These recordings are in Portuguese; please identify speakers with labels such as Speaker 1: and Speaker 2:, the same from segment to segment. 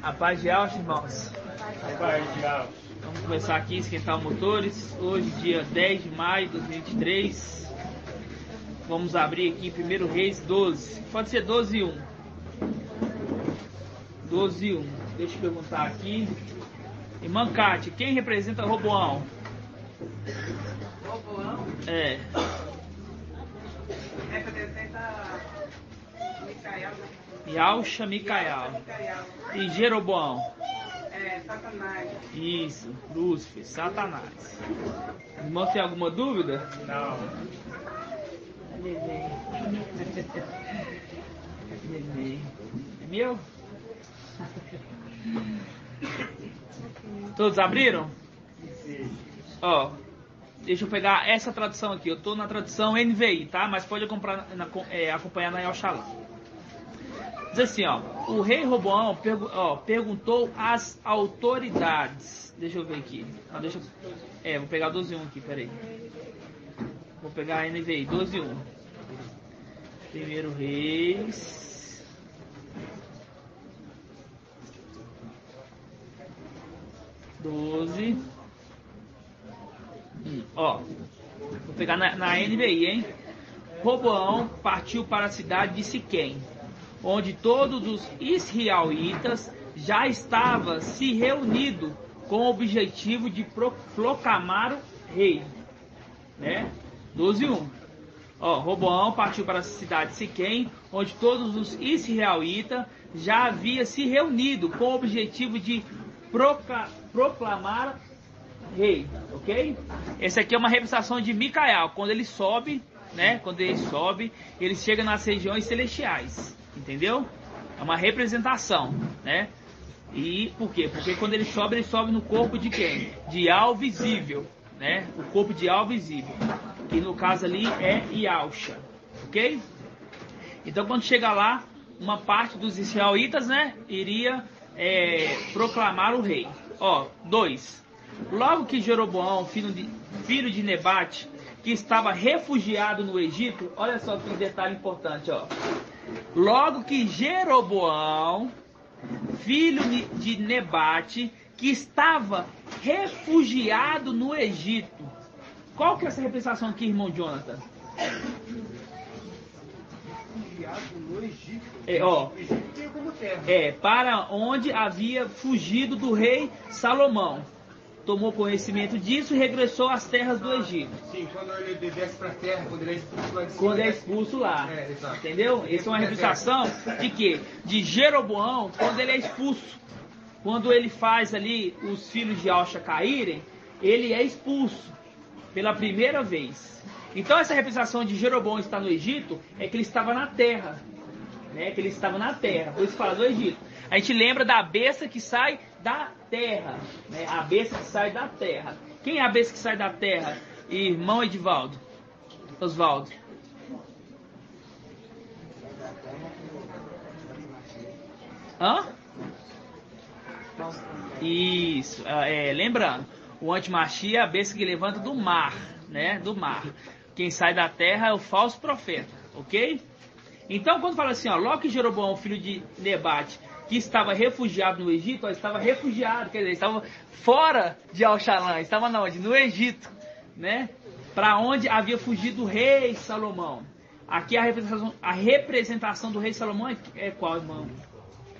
Speaker 1: A paz de Alves, irmãos. Vamos começar aqui a esquentar os motores. Hoje, dia 10 de maio de 2023. Vamos abrir aqui em 1 Reis 12. Pode ser 12 e 1. 12 e 1. Deixa eu perguntar aqui. Irmã Cátia, quem representa Roboão?
Speaker 2: Roboão?
Speaker 1: É.
Speaker 2: Representa Micael, né?
Speaker 1: Yausha, Micael. E Jeroboão?
Speaker 2: É, Satanás.
Speaker 1: Isso, Lúcifer, Satanás. Irmão, tem alguma dúvida?
Speaker 3: Não.
Speaker 1: Neném. Neném. É meu? Todos abriram?
Speaker 3: Sim.
Speaker 1: Ó, deixa eu pegar essa tradução aqui. Eu tô na tradução NVI, tá? Mas pode acompanhar na Yoshalá. Diz assim, ó. O rei Roboão perguntou às autoridades. Deixa eu ver aqui. Não, vou pegar 12.1 aqui, peraí. Vou pegar a NVI, 12.1. 1 Reis. Ó, vou pegar na NVI, hein? Roboão partiu para a cidade de Siquém, onde todos os israelitas já estavam se reunidos com o objetivo de proclamar o rei, né? 12.1. Ó, Roboão partiu para a cidade de Siquém, onde todos os israelitas já haviam se reunido com o objetivo de proclamar rei, ok? Essa aqui é uma representação de Micael. Quando ele sobe, né? Quando ele sobe, ele chega nas regiões celestiais, entendeu? É uma representação, né? E por quê? Porque quando ele sobe no corpo de quem? De Al visível, né? O corpo de Al visível, que no caso ali é Yausha, ok? Então quando chega lá, uma parte dos israelitas, né? Iria proclamar o rei. Ó, 2. Logo que Jeroboão, filho de Nebate, que estava refugiado no Egito, olha só que detalhe importante, ó. Logo que Jeroboão, filho de Nebate, que estava refugiado no Egito. Qual que é essa representação aqui, irmão Jonathan?
Speaker 3: No Egito.
Speaker 1: Ó,
Speaker 3: O Egito tem como terra.
Speaker 1: para onde havia fugido do rei Salomão. Tomou conhecimento disso e regressou às terras do Egito.
Speaker 3: Sim, quando ele desce para a terra, quando ele é expulso lá de cima.
Speaker 1: Quando é expulso lá.
Speaker 3: Exato.
Speaker 1: Entendeu? Essa é uma representação de quê? De Jeroboão, quando ele é expulso. Quando ele faz ali os filhos de Yausha caírem, ele é expulso pela primeira vez. Então essa representação de Jeroboão estar no Egito é que ele estava na terra, né? Que ele estava na terra. Por isso fala do Egito. A gente lembra da besta que sai da terra, né? A besta que sai da terra. Quem é a besta que sai da terra? Irmão Edivaldo, Osvaldo. Hã? Isso. Lembrando, o antimachia é a besta que levanta do mar, né? Do mar. Quem sai da terra é o falso profeta, ok? Então, quando fala assim, ó, logo que Jeroboão, filho de Nebate, que estava refugiado no Egito, ó, estava refugiado, quer dizer, estava fora de Al-Shalã, estava onde? No Egito, né? Para onde havia fugido o rei Salomão. Aqui a representação do rei Salomão é qual, irmão?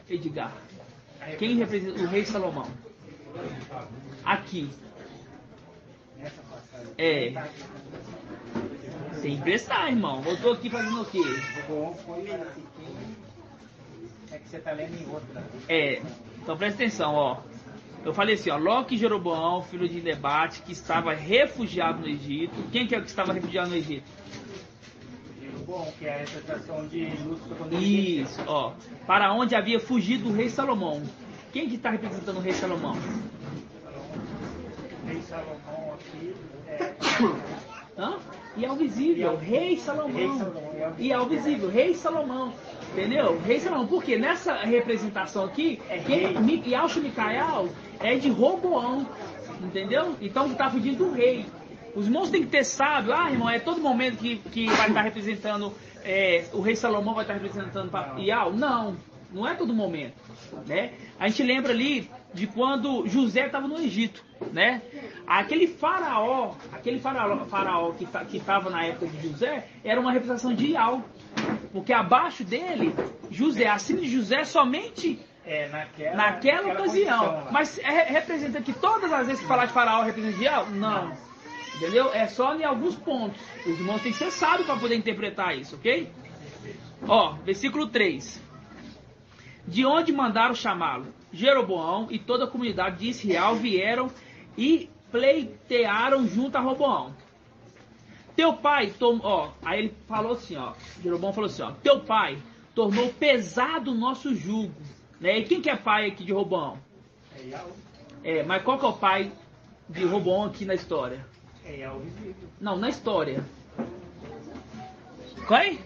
Speaker 1: Edgar. Quem representa o rei Salomão? Aqui. Tem que prestar, irmão. Eu tô aqui fazendo o quê?
Speaker 3: É que você está lendo em outra.
Speaker 1: Então presta atenção, ó. Eu falei assim, ó. Logo que Jeroboão, filho de Nebate, que estava refugiado no Egito. Quem que é o que estava refugiado no Egito?
Speaker 3: Jeroboão, que é a representação de Lúcifer quando ele
Speaker 1: Isso, ó. Para onde havia fugido o rei Salomão. Quem que está representando o rei Salomão?
Speaker 3: O rei Salomão aqui
Speaker 1: E ao visível, rei Salomão. E ao visível, rei Salomão. Entendeu? Rei Salomão. Porque nessa representação aqui, Yausha Micael é de Roboão. Entendeu? Então está fugindo do rei. Os irmãos têm que ter sábio. Irmão, é todo momento que vai estar representando, o rei Salomão vai estar representando Iau? Não. não é todo momento, né? A gente lembra ali de quando José estava no Egito, né? Aquele faraó que estava na época de José, era uma representação de Iau, porque abaixo dele, José, acima de José, somente naquela ocasião.
Speaker 3: Condição,
Speaker 1: mas representa que todas as vezes que falar de faraó representa de Iau? Não. Entendeu? É só em alguns pontos. Os irmãos têm que ser sábios para poder interpretar isso, ok? Ó, versículo 3. De onde mandaram chamá-lo? Jeroboão e toda a comunidade de Israel vieram e pleitearam junto a Roboão. Teu pai, aí ele falou assim, ó, Jeroboão falou assim, ó, teu pai tornou pesado o nosso jugo, né? E quem que é pai aqui de Roboão? Mas qual que é o pai de Roboão aqui na história? Não, na história. Quem?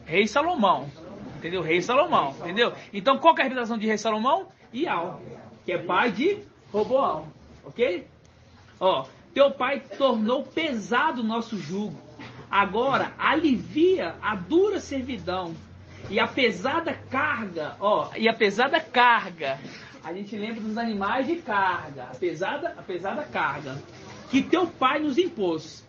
Speaker 1: Rei Salomão. Entendeu? Rei Salomão. Entendeu? Então qual que é a representação de Rei Salomão? Iau, que é pai de Roboão. Ok? Ó, teu pai tornou pesado o nosso jugo. Agora alivia a dura servidão e a pesada carga. Ó, e a pesada carga. A gente lembra dos animais de carga. A pesada carga que teu pai nos impôs,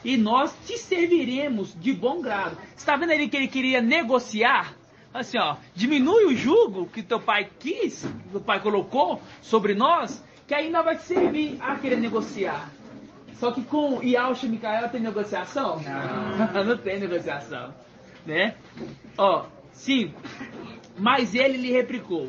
Speaker 1: e nós te serviremos de bom grado. Você está vendo ali que ele queria negociar? Assim, ó, diminui o jugo que teu pai quis, que teu pai colocou sobre nós, que ainda vai te servir a querer negociar. Só que com Iaush e Micael tem negociação? Não. Não tem negociação, né? Ó, 5. Mas ele lhe replicou,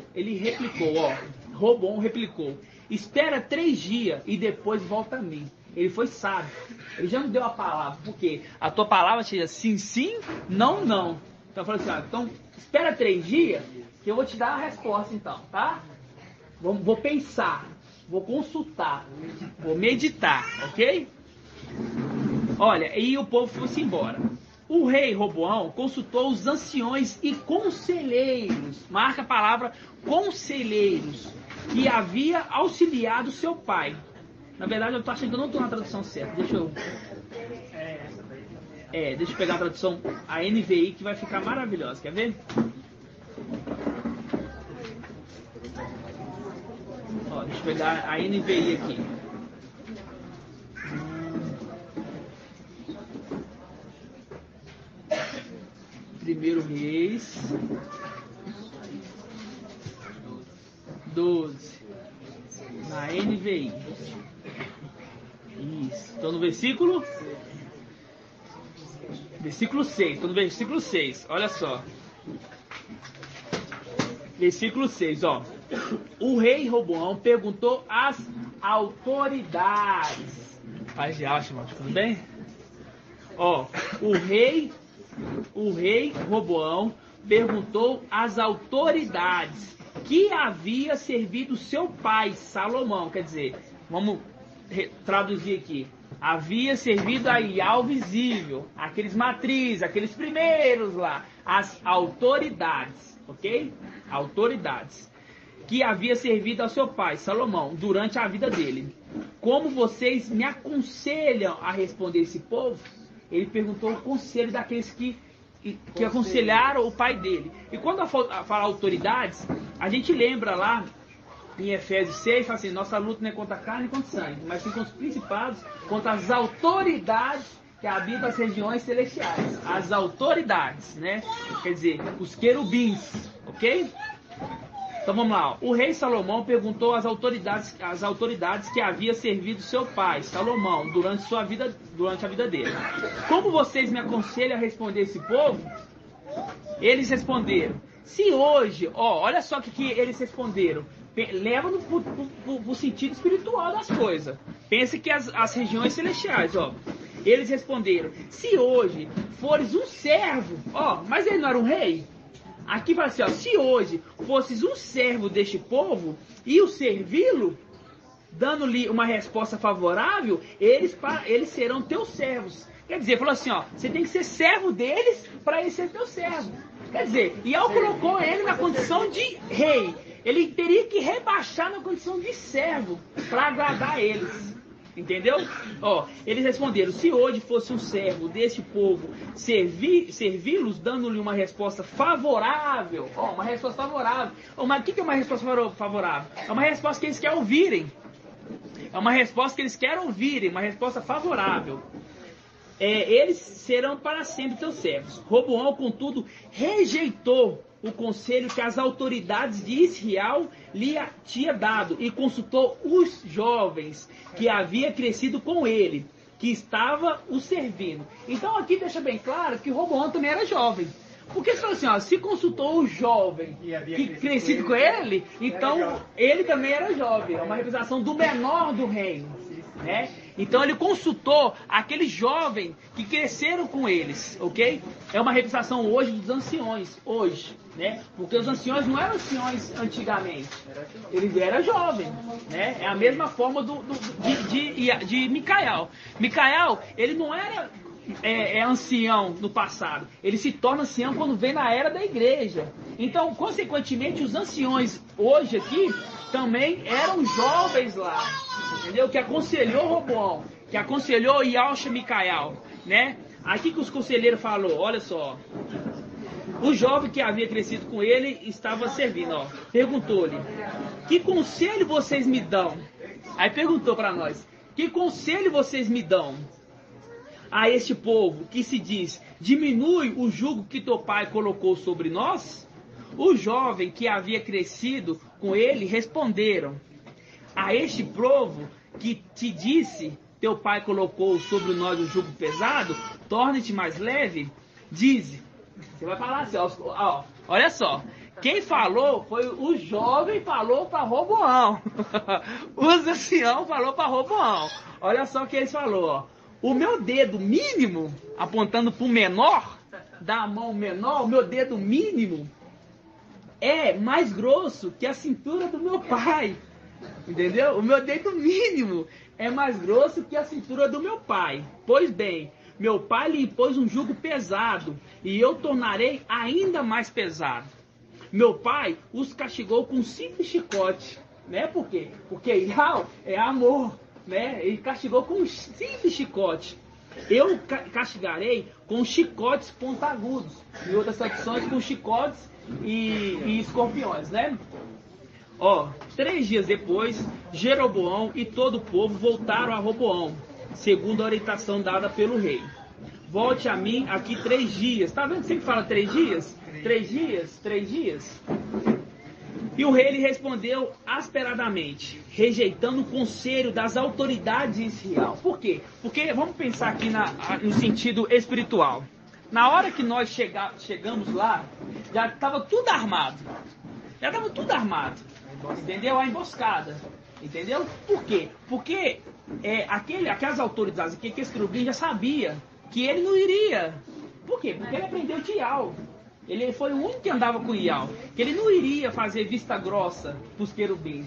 Speaker 1: ó, Roboão replicou, espera 3 dias e depois volta a mim. Ele foi sábio. Ele já não deu a palavra. Porque a tua palavra seja sim, sim, não, não. Então eu falei assim, ó, então espera 3 dias que eu vou te dar a resposta então, tá? Vou pensar, vou consultar, vou meditar, ok? Olha, e o povo foi-se embora. O rei Roboão consultou os anciões e conselheiros, marca a palavra conselheiros, que havia auxiliado seu pai. Na verdade, eu tô achando que eu não estou na tradução certa. Deixa eu pegar a tradução, a NVI, que vai ficar maravilhosa. Quer ver? Ó, deixa eu pegar a NVI aqui. Primeiro Reis 12. Na NVI. Isso. Estou no versículo 6. Estou no versículo 6. Olha só. Versículo 6, ó. O rei Roboão perguntou às autoridades. Paz de alma, irmão. Tudo bem? Ó, o rei Roboão perguntou às autoridades que havia servido seu pai, Salomão. Quer dizer, vamos traduzir aqui. Havia servido a Iau visível, aqueles matrizes, aqueles primeiros lá, as autoridades, ok? Autoridades. Que havia servido ao seu pai, Salomão, durante a vida dele. Como vocês me aconselham a responder esse povo? Ele perguntou o conselho daqueles que aconselharam o pai dele. E quando fala autoridades, a gente lembra lá em Efésios 6, fala assim, nossa luta não é contra a carne e contra o sangue, mas sim contra os principados, contra as autoridades que habitam as regiões celestiais. As autoridades, né? Quer dizer, os querubins, ok? Então vamos lá. Ó. O rei Salomão perguntou às autoridades que havia servido seu pai, Salomão, durante a vida dele. Como vocês me aconselham a responder esse povo? Eles responderam. Se hoje, ó, olha só o que eles responderam. Leva no sentido espiritual das coisas. Pense que as regiões celestiais, ó. Eles responderam: se hoje fores um servo, ó, mas ele não era um rei? Aqui fala assim, ó, se hoje fosses um servo deste povo e o servi-lo, dando-lhe uma resposta favorável, eles serão teus servos. Quer dizer, falou assim, ó, você tem que ser servo deles para ele ser teu servo. Quer dizer, Iau colocou ele na condição de rei. Ele teria que rebaixar na condição de servo para agradar eles. Entendeu? Ó, eles responderam: se hoje fosse um servo deste povo servi-los, dando-lhe uma resposta favorável. Ó, uma resposta favorável. Ó, mas o que é uma resposta favorável? É uma resposta que eles querem ouvirem. É uma resposta que eles querem ouvirem, uma resposta favorável. Eles serão para sempre teus servos. Roboão, contudo, rejeitou o conselho que as autoridades de Israel lhe tinha dado e consultou os jovens que havia crescido com ele, que estava o servindo. Então aqui deixa bem claro que Roboão também era jovem. Porque você fala assim, ó, se consultou o jovem que crescido com ele, então ele também era jovem. É uma representação do menor do reino. Né? Então ele consultou aqueles jovens que cresceram com eles, ok? É uma representação hoje dos anciões, hoje, né? Porque os anciões não eram anciões antigamente, eles eram jovens, né? É a mesma forma de Micael. Micael, ele não era ancião no passado, ele se torna ancião quando vem na era da igreja. Então, consequentemente, os anciões hoje aqui também eram jovens lá, entendeu? Que aconselhou Roboão, que aconselhou Yalcha Micael, né? Aqui que os conselheiros falou, olha só. O jovem que havia crescido com ele estava servindo, ó. Perguntou-lhe: que conselho vocês me dão? Aí perguntou para nós: que conselho vocês me dão a este povo que se diz: diminui o jugo que teu pai colocou sobre nós? O jovem que havia crescido com ele responderam: a este povo que te disse, teu pai colocou sobre nós o jugo pesado, torne-te mais leve. Dize, você vai falar assim, ó, olha só, quem falou foi o jovem, falou para Roboão. Os anciãos falou para Roboão. Olha só o que eles falou, ó. O meu dedo mínimo, apontando para o menor, da mão menor, o meu dedo mínimo é mais grosso que a cintura do meu pai. Entendeu? O meu dedo mínimo é mais grosso que a cintura do meu pai. Pois bem, meu pai lhe impôs um jugo pesado, e eu tornarei ainda mais pesado. Meu pai os castigou com um simples chicote. Né? Por quê? Porque Yahweh é amor. Né? Ele castigou com um simples chicote. Eu castigarei com chicotes pontagudos. Em outras traduções, com chicotes e escorpiões, né? Ó, 3 dias depois, Jeroboão e todo o povo voltaram a Roboão, segundo a orientação dada pelo rei. Volte a mim aqui 3 dias. Tá vendo que sempre fala 3 dias? 3 dias? 3 dias? E o rei lhe respondeu asperadamente, rejeitando o conselho das autoridades de Israel. Por quê? Porque, vamos pensar aqui no sentido espiritual. Na hora que nós chegamos lá, já estava tudo armado. Já estava tudo armado. Entendeu? A emboscada. Entendeu? Por quê? Porque aquelas autoridades aqui, que esse querubim já sabia que ele não iria. Por quê? Porque ele aprendeu de Ial. Ele foi o único que andava com Ial. Que ele não iria fazer vista grossa para os querubins.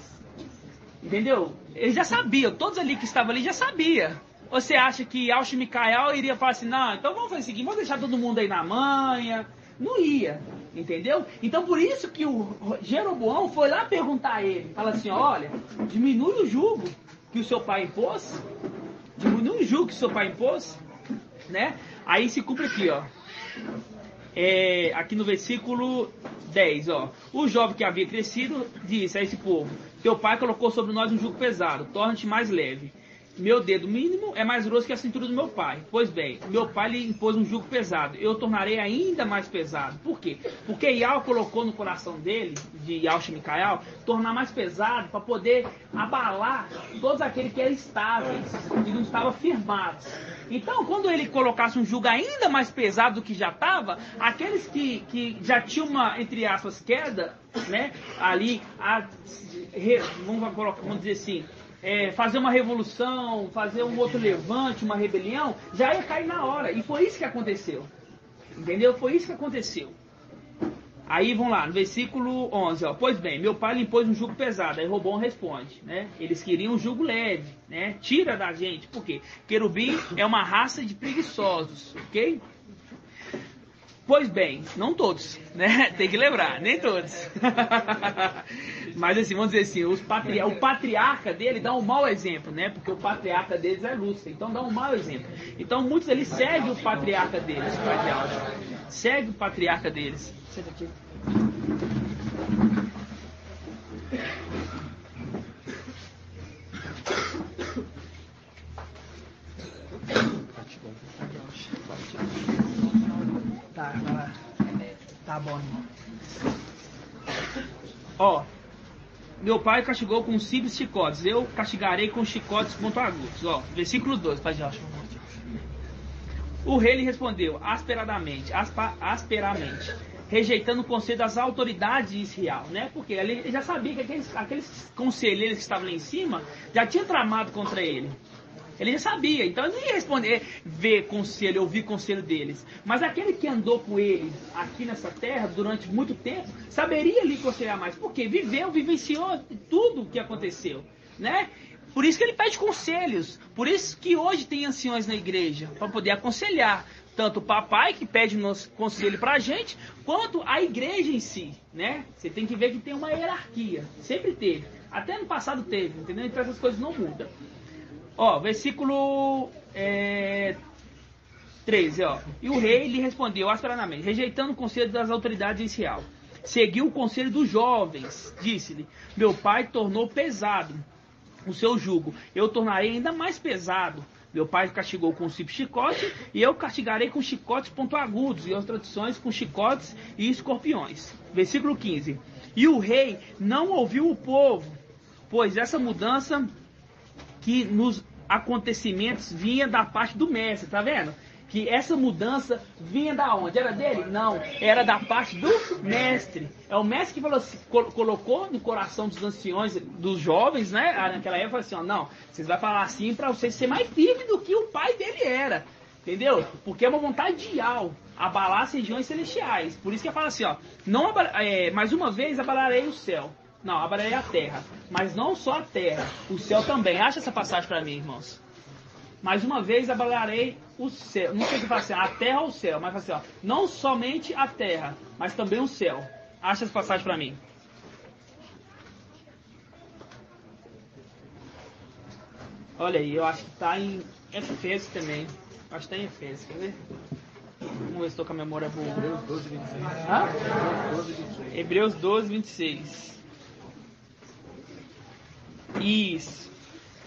Speaker 1: Entendeu? Eles já sabiam. Todos ali que estavam ali já sabiam. Você acha que Yalcha e Micael iria falar assim, não, então vamos fazer o seguinte, vamos deixar todo mundo aí na manha. Não ia, entendeu? Então por isso que o Jeroboão foi lá perguntar a ele. Fala assim, olha, diminui o jugo que o seu pai impôs. Diminui o jugo que o seu pai impôs. Né? Aí se cumpre aqui, ó. Aqui no versículo 10, ó. O jovem que havia crescido disse a esse povo: teu pai colocou sobre nós um jugo pesado, torna-te mais leve. Meu dedo mínimo é mais grosso que a cintura do meu pai. Pois bem, meu pai lhe impôs um jugo pesado. Eu tornarei ainda mais pesado. Por quê? Porque Yahweh colocou no coração dele, de Yalcha e Micael, tornar mais pesado para poder abalar todos aqueles que eram estáveis, que não estavam firmados. Então, quando ele colocasse um jugo ainda mais pesado do que já estava, aqueles que já tinham uma, entre aspas, queda, né, ali, vamos dizer assim, fazer uma revolução, fazer um outro levante, uma rebelião, já ia cair na hora. E foi isso que aconteceu. Entendeu? Foi isso que aconteceu. Aí vamos lá, no versículo 11, ó. Pois bem, meu pai lhe impôs um jugo pesado. Aí Roboão responde, né? Eles queriam um jugo leve, né? Tira da gente. Por quê? Querubim é uma raça de preguiçosos, ok? Pois bem, não todos, né? Tem que lembrar, nem todos. Mas assim, vamos dizer assim, o patriarca dele dá um mau exemplo, né? Porque o patriarca deles é Lúcifer, então dá um mau exemplo. Então muitos ali seguem o patriarca deles, segue o patriarca deles. Senta aqui. Tá bom, irmão. Ó, meu pai castigou com simples chicotes, eu castigarei com chicotes pontiagudos. Ó, versículo 12, Pai Jorge. O rei lhe respondeu asperamente, rejeitando o conselho das autoridades de Israel, né? Porque ele já sabia que aqueles conselheiros que estavam lá em cima já tinham tramado contra ele. Ele já sabia, então ele não ia responder, ouvir conselho deles. Mas aquele que andou com ele aqui nessa terra durante muito tempo, saberia lhe aconselhar mais. Porque vivenciou tudo o que aconteceu, né? Por isso que ele pede conselhos. Por isso que hoje tem anciões na igreja, para poder aconselhar. Tanto o papai, que pede nosso conselho para a gente, quanto a igreja em si, né? Você tem que ver que tem uma hierarquia. Sempre teve. Até no passado teve, entendeu? Então essas coisas não mudam. Ó, versículo 13, ó. E o rei lhe respondeu asperamente, rejeitando o conselho das autoridades de Israel. Seguiu o conselho dos jovens, disse-lhe, meu pai tornou pesado o seu jugo, eu tornarei ainda mais pesado. Meu pai castigou com um simples chicote, e eu castigarei com chicotes pontiagudos, e as traduções com chicotes e escorpiões. Versículo 15. E o rei não ouviu o povo, pois essa mudança que nos acontecimentos vinha da parte do mestre, tá vendo? Que essa mudança vinha da onde? Era dele? Não, era da parte do mestre. É o mestre que falou assim, colocou no coração dos anciões, dos jovens, né? Naquela época, assim, ó, não, vocês vão falar assim para vocês ser mais firmes do que o pai dele era. Entendeu? Porque é uma vontade de Yahweh, abalar as regiões celestiais. Por isso que ele fala assim, ó, não, mais uma vez abalarei o céu. Não, abalarei a terra. Mas não só a terra, o céu também. Acha essa passagem para mim, irmãos. Mais uma vez abalarei o céu. Não sei se fala assim, a terra ou o céu, mas assim, ó, não somente a terra, mas também o céu. Acha essa passagem para mim. Olha aí, eu acho que está em Efésios também. Acho que está em Efésios, quer ver? Vamos ver se estou com a memória boa. Hebreus 12, 26. Hã? Hebreus 12, 26. Isso.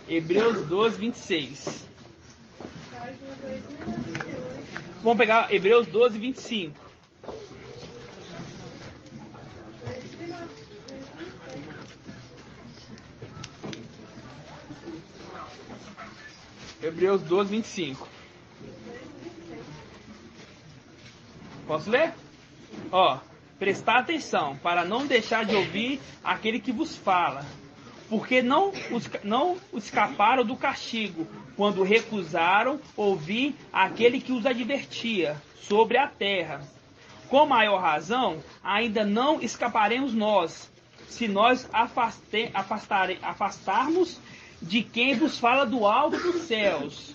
Speaker 1: Hebreus 12, 26. Vamos pegar Hebreus 12, 25. Hebreus 12, 25. Posso ler? Ó, prestar atenção para não deixar de ouvir aquele que vos fala, porque não escaparam do castigo quando recusaram ouvir aquele que os advertia sobre a terra. Com maior razão, ainda não escaparemos nós, se nós afastarmos de quem vos fala do alto dos céus.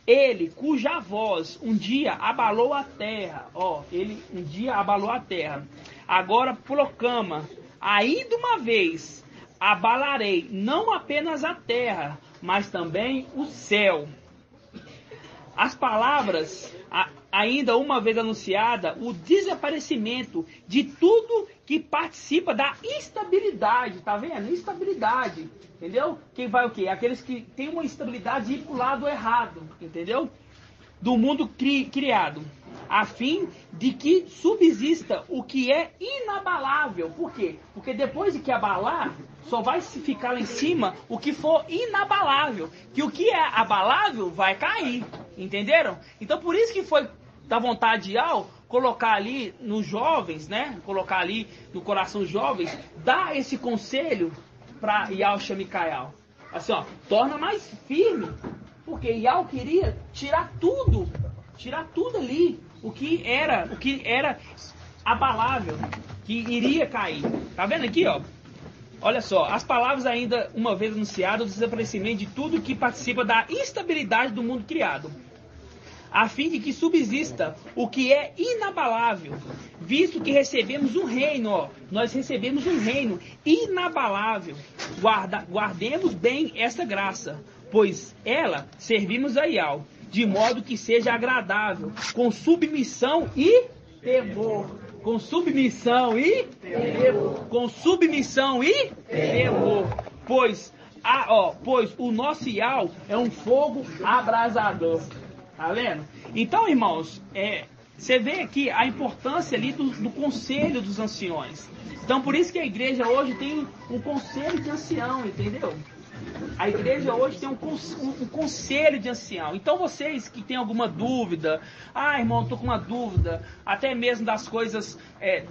Speaker 1: Ele, cuja voz um dia abalou a terra, ele um dia abalou a terra, agora proclama, ainda uma vez, abalarei não apenas a terra, mas também o céu. As palavras, ainda uma vez anunciada, o desaparecimento de tudo que participa da instabilidade, tá vendo? Instabilidade, entendeu? Quem vai o quê? Aqueles que têm uma instabilidade de ir pro lado errado, entendeu? Do mundo criado, a fim de que subsista o que é inabalável. Por quê? Porque depois de que abalar, só vai se ficar lá em cima o que for inabalável. Que o que é abalável vai cair, entenderam? Então por isso que foi da vontade de Yahweh colocar ali nos jovens, né? Colocar ali no coração dos jovens, dar esse conselho para Yahweh Mikael. Assim, ó, torna mais firme. Porque Yahweh queria tirar tudo ali, o que era abalável, que iria cair. Tá vendo aqui, ó? Olha só, as palavras ainda uma vez anunciadas, o desaparecimento de tudo que participa da instabilidade do mundo criado, a fim de que subsista o que é inabalável, visto que recebemos um reino, ó, nós recebemos um reino inabalável. Guardemos bem essa graça, pois ela servimos a Yahweh, de modo que seja agradável, com submissão e temor. Com submissão e temor. Com submissão e temor. Pois o nosso Yahweh é um fogo abrasador. Tá vendo? Então, irmãos, você vê aqui a importância ali do conselho dos anciões. Então, por isso que a igreja hoje tem um conselho de ancião, entendeu? A igreja hoje tem um conselho de ancião. Então, vocês que têm alguma dúvida, irmão, estou com uma dúvida, até mesmo das coisas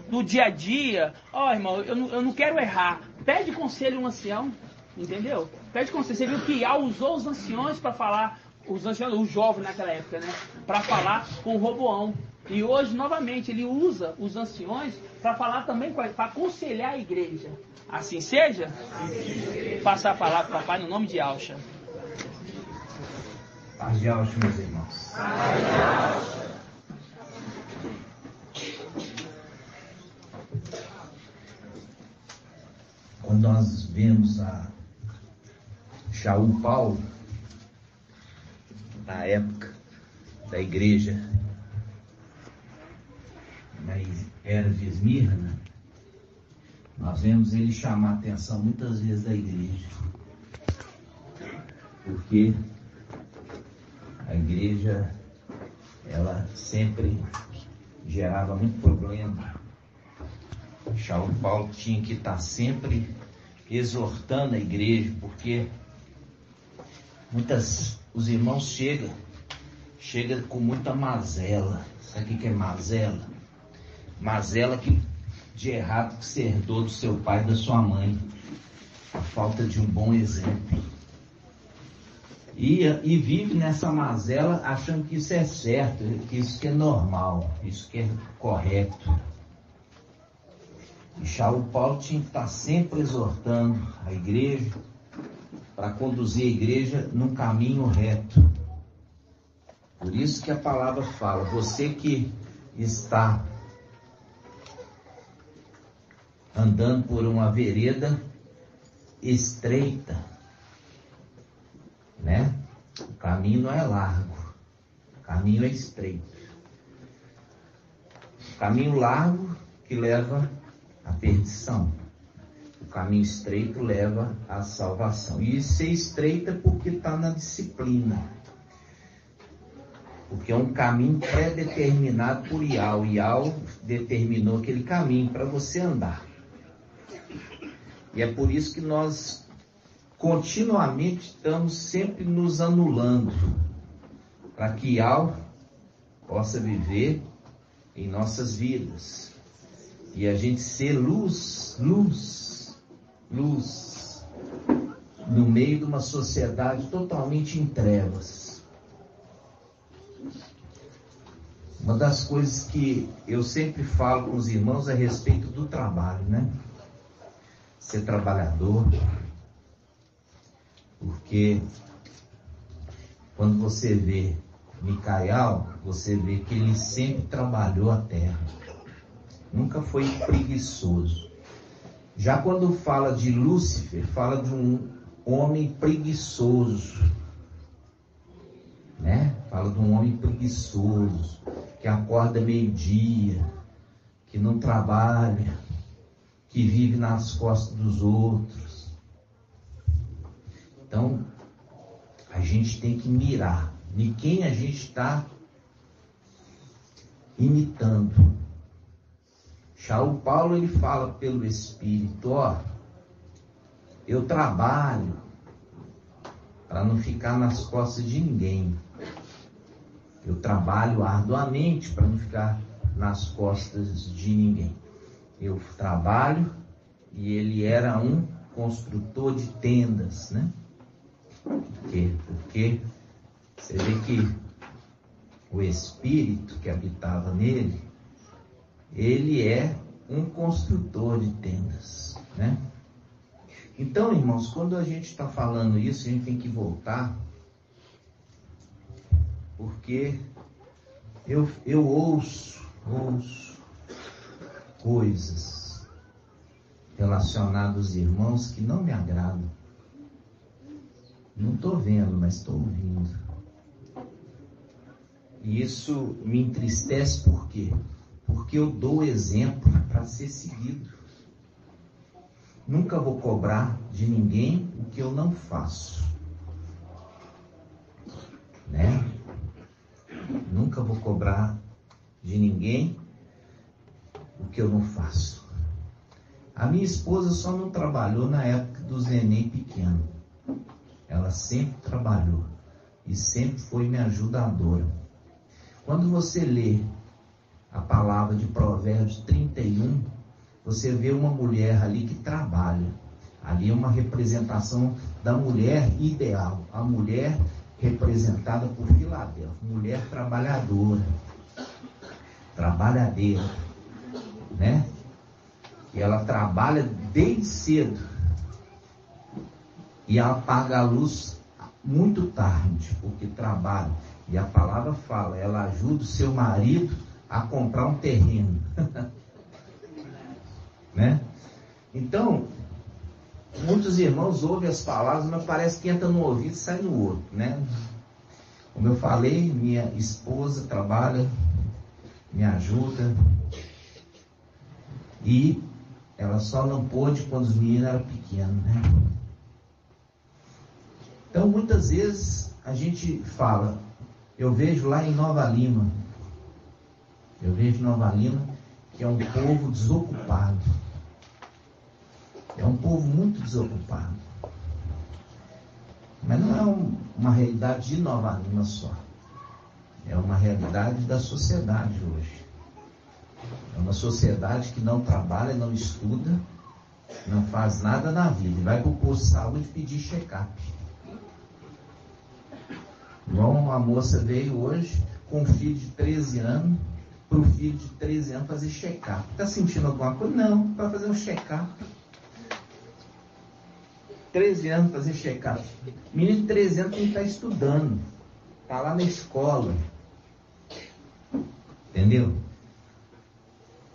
Speaker 1: do dia a dia, irmão, eu não quero errar. Pede conselho a um ancião, entendeu? Pede conselho. Você viu que Yahweh usou os anciões para falar, os jovens naquela época, né? Para falar com Roboão. E hoje, novamente, ele usa os anciões para falar também, para aconselhar a igreja. Assim seja? Passar a palavra para o papai no nome de Alcha.
Speaker 4: Paz de Alcha, meus irmãos. Quando nós vemos a Shaul Paulo, na época da igreja, na era de Esmirna, nós vemos ele chamar a atenção muitas vezes da igreja, porque a igreja, ela sempre gerava muito problema. Shaul Paulo tinha que estar sempre exortando a igreja, porque os irmãos chegam com muita mazela. Sabe o que é mazela? Mazela de errado que você herdou do seu pai e da sua mãe. A falta de um bom exemplo. E vive nessa mazela achando que isso é certo, que isso que é normal, isso que é correto. E Shaul Paulo tinha que estar sempre exortando a igreja para conduzir a igreja num caminho reto. Por isso que a palavra fala, você que está andando por uma vereda estreita, né? O caminho não é largo, o caminho é estreito. O caminho largo que leva à perdição, o caminho estreito leva à salvação. E ser estreito é porque está na disciplina, porque é um caminho pré-determinado por Yahweh. Yahweh determinou aquele caminho para você andar. E é por isso que nós continuamente estamos sempre nos anulando, para que Yahweh possa viver em nossas vidas. E a gente ser luz no meio de uma sociedade totalmente em trevas. Uma das coisas que eu sempre falo com os irmãos é a respeito do trabalho, né? Ser trabalhador, porque quando você vê Micael, você vê que ele sempre trabalhou a terra, nunca foi preguiçoso. Já quando fala de Lúcifer, fala de um homem preguiçoso, né? Fala de um homem preguiçoso, que acorda meio-dia, que não trabalha, que vive nas costas dos outros. Então, a gente tem que mirar em quem a gente está imitando. Shaul Paulo, ele fala pelo Espírito, eu trabalho para não ficar nas costas de ninguém. Eu trabalho arduamente para não ficar nas costas de ninguém. Eu trabalho, e ele era um construtor de tendas, né? Por quê? Porque você vê que o Espírito que habitava nele, ele é um construtor de tendas, né? Então, irmãos, quando a gente está falando isso, a gente tem que voltar, porque Eu ouço coisas relacionadas aos irmãos que não me agradam. Não estou vendo, mas estou ouvindo. E isso me entristece por quê? Porque eu dou exemplo para ser seguido. Nunca vou cobrar de ninguém o que eu não faço. Né? Nunca vou cobrar de ninguém o que eu não faço. A minha esposa só não trabalhou na época dos neném pequenos. Ela sempre trabalhou e sempre foi minha ajudadora. Quando você lê a palavra de Provérbios 31, você vê uma mulher ali que trabalha. Ali é uma representação da mulher ideal, a mulher representada por Filadélfia, mulher trabalhadora, trabalhadeira, né? E ela trabalha desde cedo e ela apaga a luz muito tarde, porque trabalha. E a palavra fala, ela ajuda o seu marido a comprar um terreno. Né? Então, muitos irmãos ouvem as palavras, mas parece que entra no ouvido e sai no outro, né? Como eu falei, minha esposa trabalha, me ajuda, e ela só não pôde quando os meninos eram pequenos, né? Então, muitas vezes a gente fala, eu vejo lá em Nova Lima, que é um povo desocupado. É um povo muito desocupado. Mas não é uma realidade de Nova Lima só. É uma realidade da sociedade hoje. É uma sociedade que não trabalha, não estuda, não faz nada na vida. Vai para o posto de saúde pedir check-up. Igual a moça veio hoje com um filho de 13 anos, para o filho de 13 anos fazer check-up. Está sentindo alguma coisa? Não, para fazer um check-up. 13 anos fazer check-up. Menino de 13 anos tem que estar estudando. Está lá na escola. Entendeu?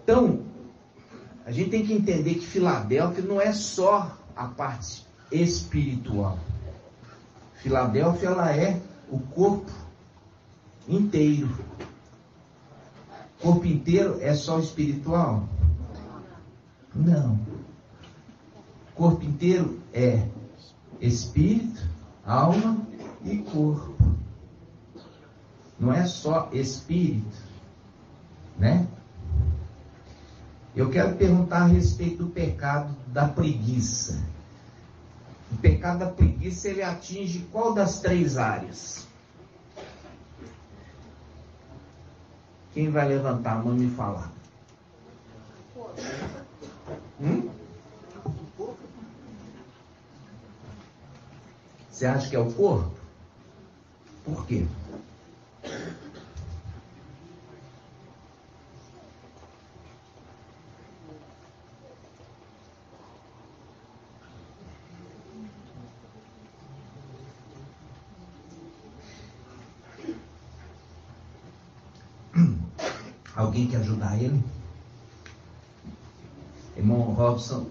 Speaker 4: Então, a gente tem que entender que Filadélfia não é só a parte espiritual. Filadélfia, ela é o corpo inteiro. O corpo inteiro é só espiritual? Não. O corpo inteiro é espírito, alma e corpo. Não é só espírito, né? Eu quero perguntar a respeito do pecado da preguiça. O pecado da preguiça, ele atinge qual das 3 áreas? Quem vai levantar a mão e me falar? Você acha que é o corpo? Por quê? Alguém quer ajudar ele? Irmão Robson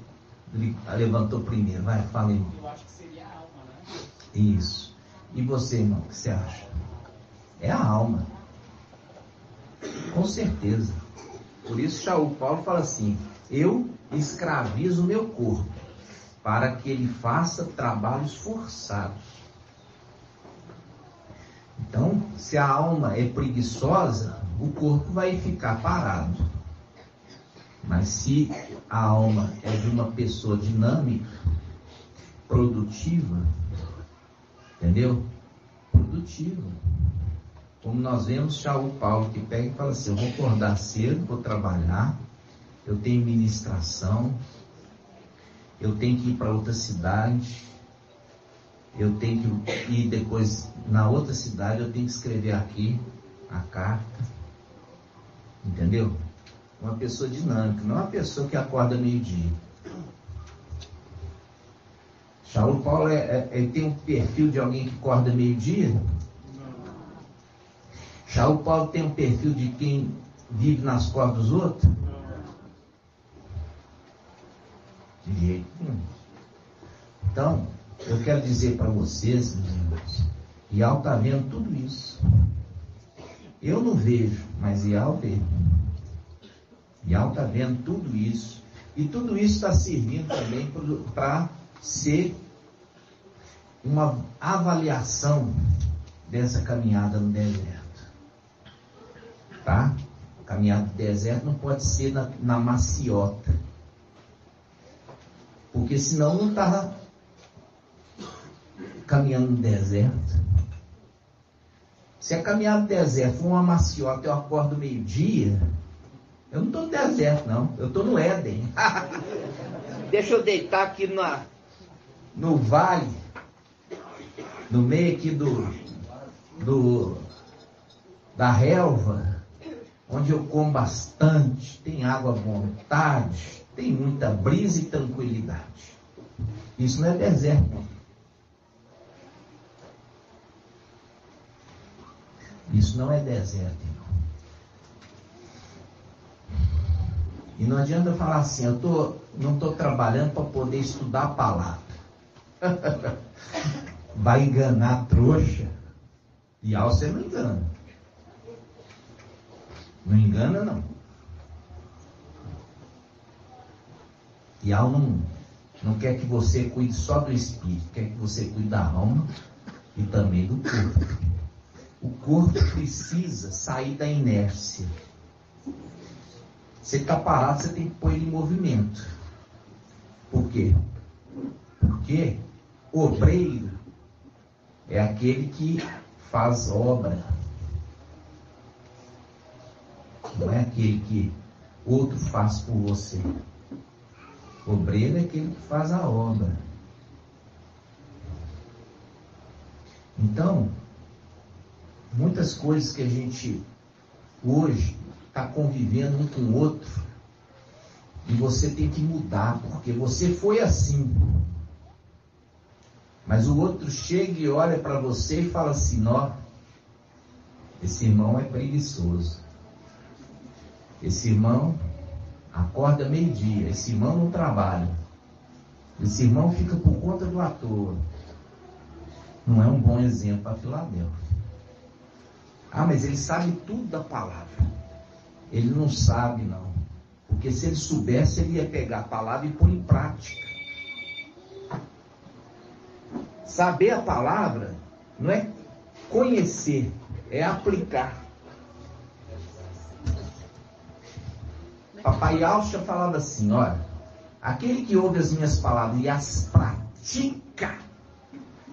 Speaker 4: levantou primeiro. Vai, fala aí.
Speaker 3: Eu acho que seria a alma, né?
Speaker 4: Isso. E você, irmão, o que você acha? É a alma. Com certeza. Por isso, Shaul Paulo fala assim: eu escravizo o meu corpo para que ele faça trabalhos forçados. Então, se a alma é preguiçosa, o corpo vai ficar parado. Mas se a alma é de uma pessoa dinâmica, produtiva, entendeu? Produtiva. Como nós vemos Shaul Paulo, que pega e fala assim: eu vou acordar cedo, vou trabalhar, eu tenho ministração, eu tenho que ir para outra cidade, eu tenho que ir depois na outra cidade, eu tenho que escrever aqui a carta, entendeu? Uma pessoa dinâmica, não é uma pessoa que acorda meio-dia. Shaul Paulo ele tem um perfil de alguém que acorda meio-dia? Shaul Paulo tem um perfil de quem vive nas costas dos outros? De jeito nenhum. Então, eu quero dizer para vocês, meus irmãos, Ial está vendo tudo isso. Eu não vejo, mas Ial vê. Ial está vendo tudo isso. E tudo isso está servindo também para ser uma avaliação dessa caminhada no deserto. Tá? Caminhada no deserto não pode ser na maciota. Porque senão não está caminhando no deserto. Se a caminhada no deserto for uma maciota, eu acordo meio-dia, eu não estou no deserto, não. Eu estou no Éden. Deixa eu deitar aqui no vale, no meio aqui da relva, onde eu como bastante, tem água à vontade, tem muita brisa e tranquilidade. Isso não é deserto, não. Isso não é deserto, irmão. E não adianta falar assim, não estou trabalhando para poder estudar a palavra. Vai enganar a trouxa. E ao você não engana. Não engana, não. E ao não quer que você cuide só do espírito, quer que você cuide da alma e também do corpo. O corpo precisa sair da inércia. Você está parado, você tem que pôr ele em movimento. Por quê? Porque obreiro é aquele que faz obra. Não é aquele que outro faz por você. Obreiro é aquele que faz a obra. Então, muitas coisas que a gente hoje está convivendo um com o outro, e você tem que mudar, porque você foi assim. Mas o outro chega e olha para você e fala assim, ó, esse irmão é preguiçoso. Esse irmão acorda meio-dia, esse irmão não trabalha. Esse irmão fica por conta do ator. Não é um bom exemplo para Filadélfia. Ah, mas ele sabe tudo da palavra. Ele não sabe, não. Porque se ele soubesse, ele ia pegar a palavra e pôr em prática. Saber a palavra não é conhecer, é aplicar. Papai Alcha falava assim, olha, aquele que ouve as minhas palavras e as pratica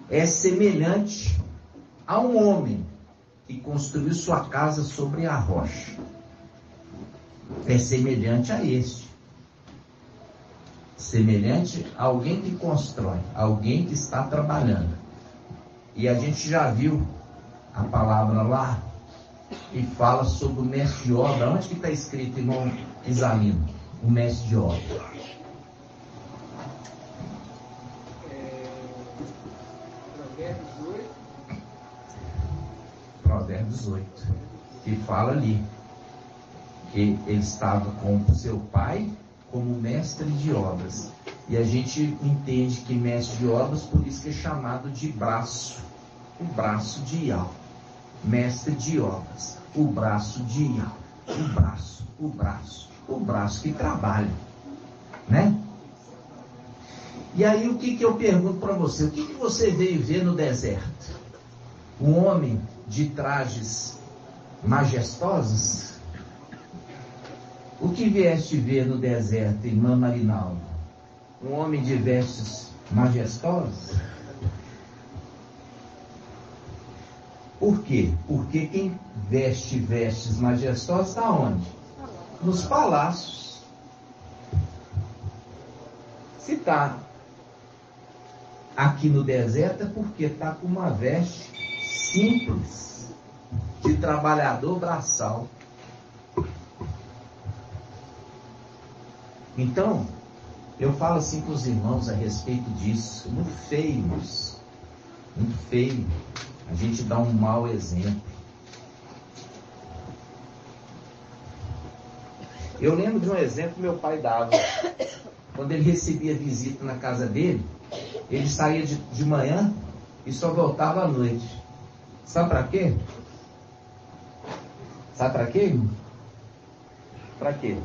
Speaker 4: é semelhante a um homem que construiu sua casa sobre a rocha. É semelhante a este. Semelhante a alguém que constrói, alguém que está trabalhando. E a gente já viu a palavra lá, e fala sobre o mestre de obra. Onde que está escrito, irmão Isalino? O mestre de obra. Provérbios 8. Que fala ali que ele estava com o seu pai como mestre de obras. E a gente entende que mestre de obras, por isso que é chamado de braço. O braço de Ial. Mestre de obras. O braço de Ial. O braço que trabalha. Né? E aí o que eu pergunto para você? O que você veio ver no deserto? Um homem de trajes majestosos? O que vieste ver no deserto, irmã Marinaldo? Um homem de vestes majestosos? Por quê? Porque quem veste vestes majestosas está onde? Nos palácios. Se está aqui no deserto é porque está com uma veste simples, de trabalhador braçal. Então, eu falo assim com os irmãos a respeito disso. Muito feio isso. Muito feio. A gente dá um mau exemplo. Eu lembro de um exemplo que meu pai dava. Quando ele recebia visita na casa dele, ele saía de manhã e só voltava à noite. Sabe para quê? Sabe para quê, irmão? Para quê?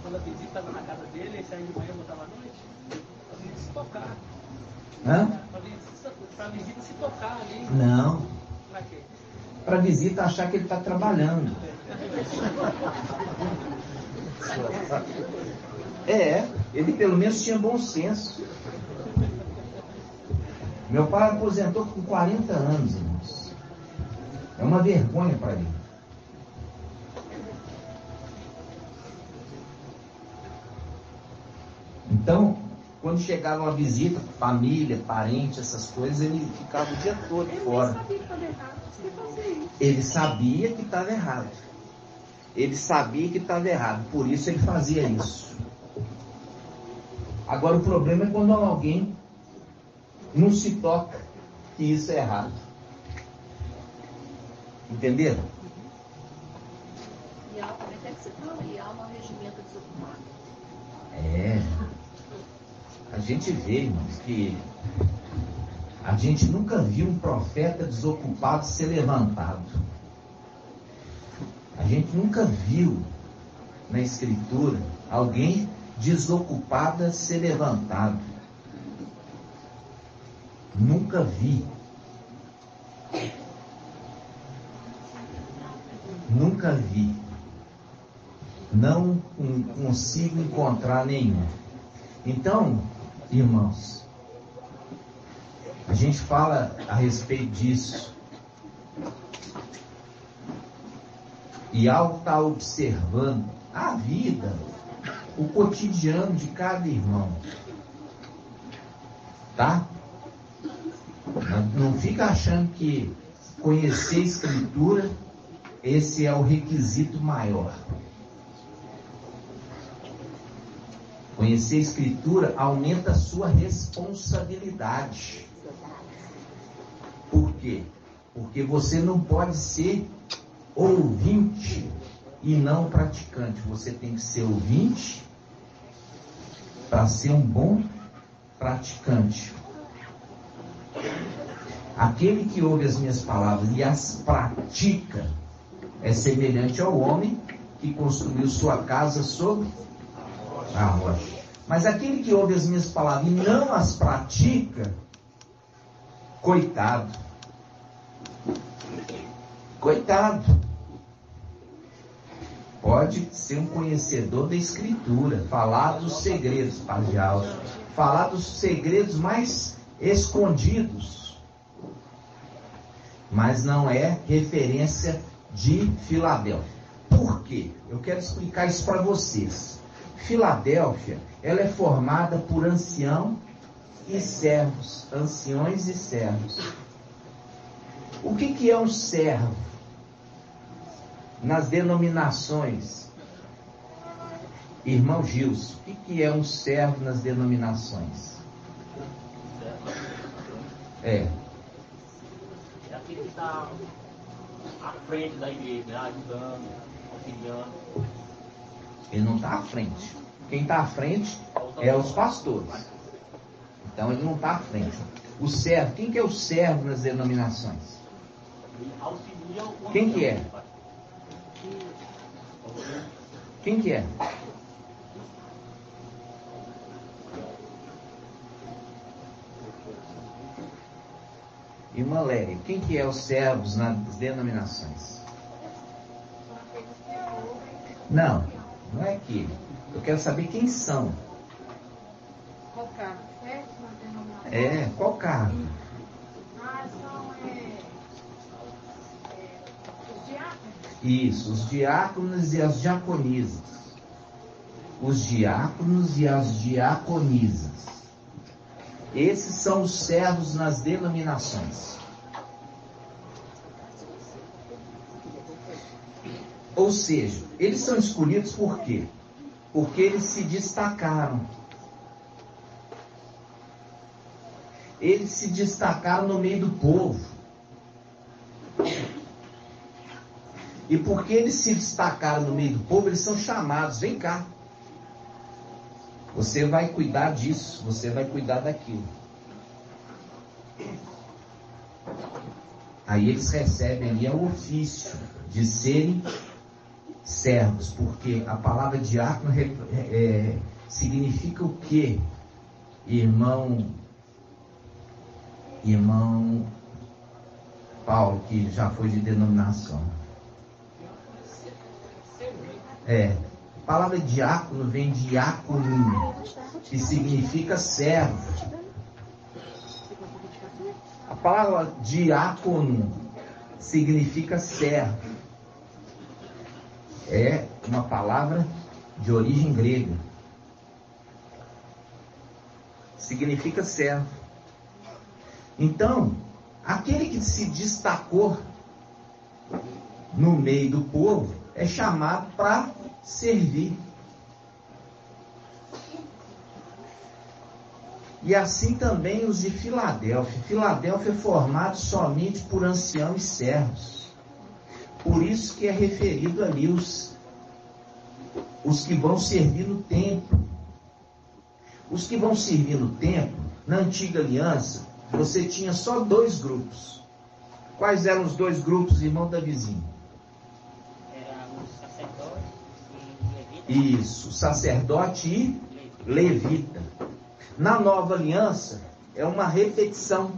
Speaker 3: Quando a visita estava na casa dele, ele saía de manhã e voltava à noite, pra visita se tocar.
Speaker 4: Hã?
Speaker 3: Pra visita se tocar ali.
Speaker 4: Não.
Speaker 3: Pra quê?
Speaker 4: Para visita achar que ele está trabalhando. Ele pelo menos tinha bom senso. Meu pai aposentou com 40 anos, irmãos. É uma vergonha para ele. Então, quando chegava uma visita, família, parente, essas coisas, ele ficava o dia todo fora. Ele sabia que estava errado. Ele sabia que estava errado. Por isso ele fazia isso. Agora o problema é quando alguém não se toca que isso é errado. Entenderam?
Speaker 5: E há, como é que você fala? E há uma regimento desocupado.
Speaker 4: A gente vê, irmãos, que a gente nunca viu um profeta desocupado ser levantado. A gente nunca viu na Escritura alguém desocupada ser levantado. Nunca vi. Nunca vi. Não consigo encontrar nenhum. Então, irmãos, a gente fala a respeito disso. E ao estar observando a vida, o cotidiano de cada irmão, tá? Não fica achando que conhecer a Escritura, esse é o requisito maior. Conhecer a Escritura aumenta a sua responsabilidade. Por quê? Porque você não pode ser ouvinte e não praticante. Você tem que ser ouvinte para ser um bom praticante. Aquele que ouve as minhas palavras e as pratica é semelhante ao homem que construiu sua casa sobre a rocha. Mas aquele que ouve as minhas palavras e não as pratica, coitado. Coitado. Pode ser um conhecedor da Escritura, falar dos segredos, Padre Alto, falar dos segredos mais escondidos, mas não é referência de Filadélfia. Por quê? Eu quero explicar isso para vocês. Filadélfia, ela é formada por ancião e servos, anciões e servos. O que é um servo? Nas denominações, irmão Gilson, o que é um servo nas denominações?
Speaker 3: É aquele que está à frente da igreja, né? Ajudando, auxiliando.
Speaker 4: Ele não está à frente. Quem está à frente é os pastores. Então ele não está à frente. O servo, quem que é o servo nas denominações? Quem que é? Quem que é? Irmã Léria, quem que é os servos nas denominações? Não é aquele. Eu quero saber quem são.
Speaker 2: Qual cargo? Certo? Na denominação?
Speaker 4: Qual cargo?
Speaker 2: São os diáconos.
Speaker 4: Isso, os diáconos e as diaconisas. Os diáconos e as diaconisas. Esses são os servos nas denominações. Ou seja, eles são escolhidos por quê? Porque eles se destacaram. Eles se destacaram no meio do povo. E porque eles se destacaram no meio do povo, eles são chamados, vem cá. Você vai cuidar disso, você vai cuidar daquilo. Aí eles recebem ali o ofício de serem servos, porque a palavra diácono significa o quê? Irmão Paulo, que já foi de denominação. A palavra diácono vem de diácono, que significa servo. A palavra diácono significa servo. É uma palavra de origem grega. Significa servo. Então, aquele que se destacou no meio do povo é chamado para servir. E assim também os de Filadélfia. Filadélfia é formado somente por anciãos e servos. Por isso que é referido ali os que vão servir no templo. Os que vão servir no templo, na antiga aliança, você tinha só 2 grupos. Quais eram os 2 grupos, irmão Davizinho?
Speaker 3: Era o sacerdote e levita.
Speaker 4: Isso, sacerdote e levita. Na nova aliança, é uma repetição.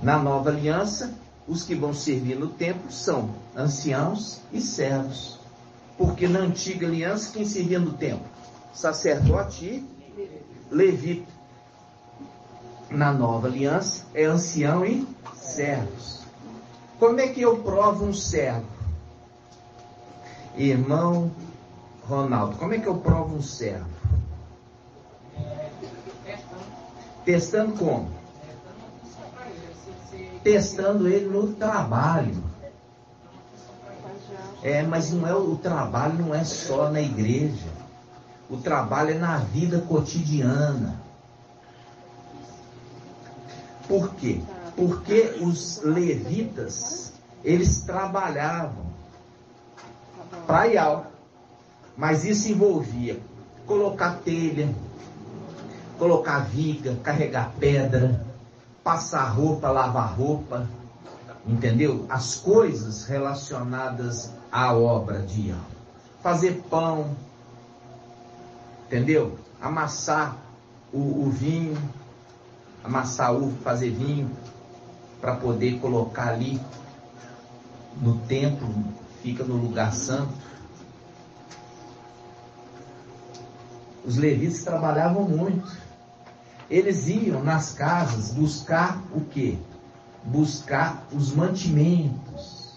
Speaker 4: Na nova aliança, os que vão servir no templo são anciãos e servos. Porque na antiga aliança, quem servia no templo? Sacerdote e levita. Na nova aliança, é ancião e servos. Como é que eu provo um servo? Irmão Ronaldo, como é que eu provo um servo? Testando como? Testando ele no trabalho. Mas não é o trabalho, não é só na igreja. O trabalho é na vida cotidiana. Por quê? Porque os levitas, eles trabalhavam praial, mas isso envolvia colocar telha, colocar viga, carregar pedra, passar roupa, lavar roupa, entendeu? As coisas relacionadas à obra de fazer pão, entendeu? Amassar o vinho, amassar uva, fazer vinho, para poder colocar ali no templo, fica no lugar santo. Os levitas trabalhavam muito. Eles iam nas casas buscar o quê? Buscar os mantimentos.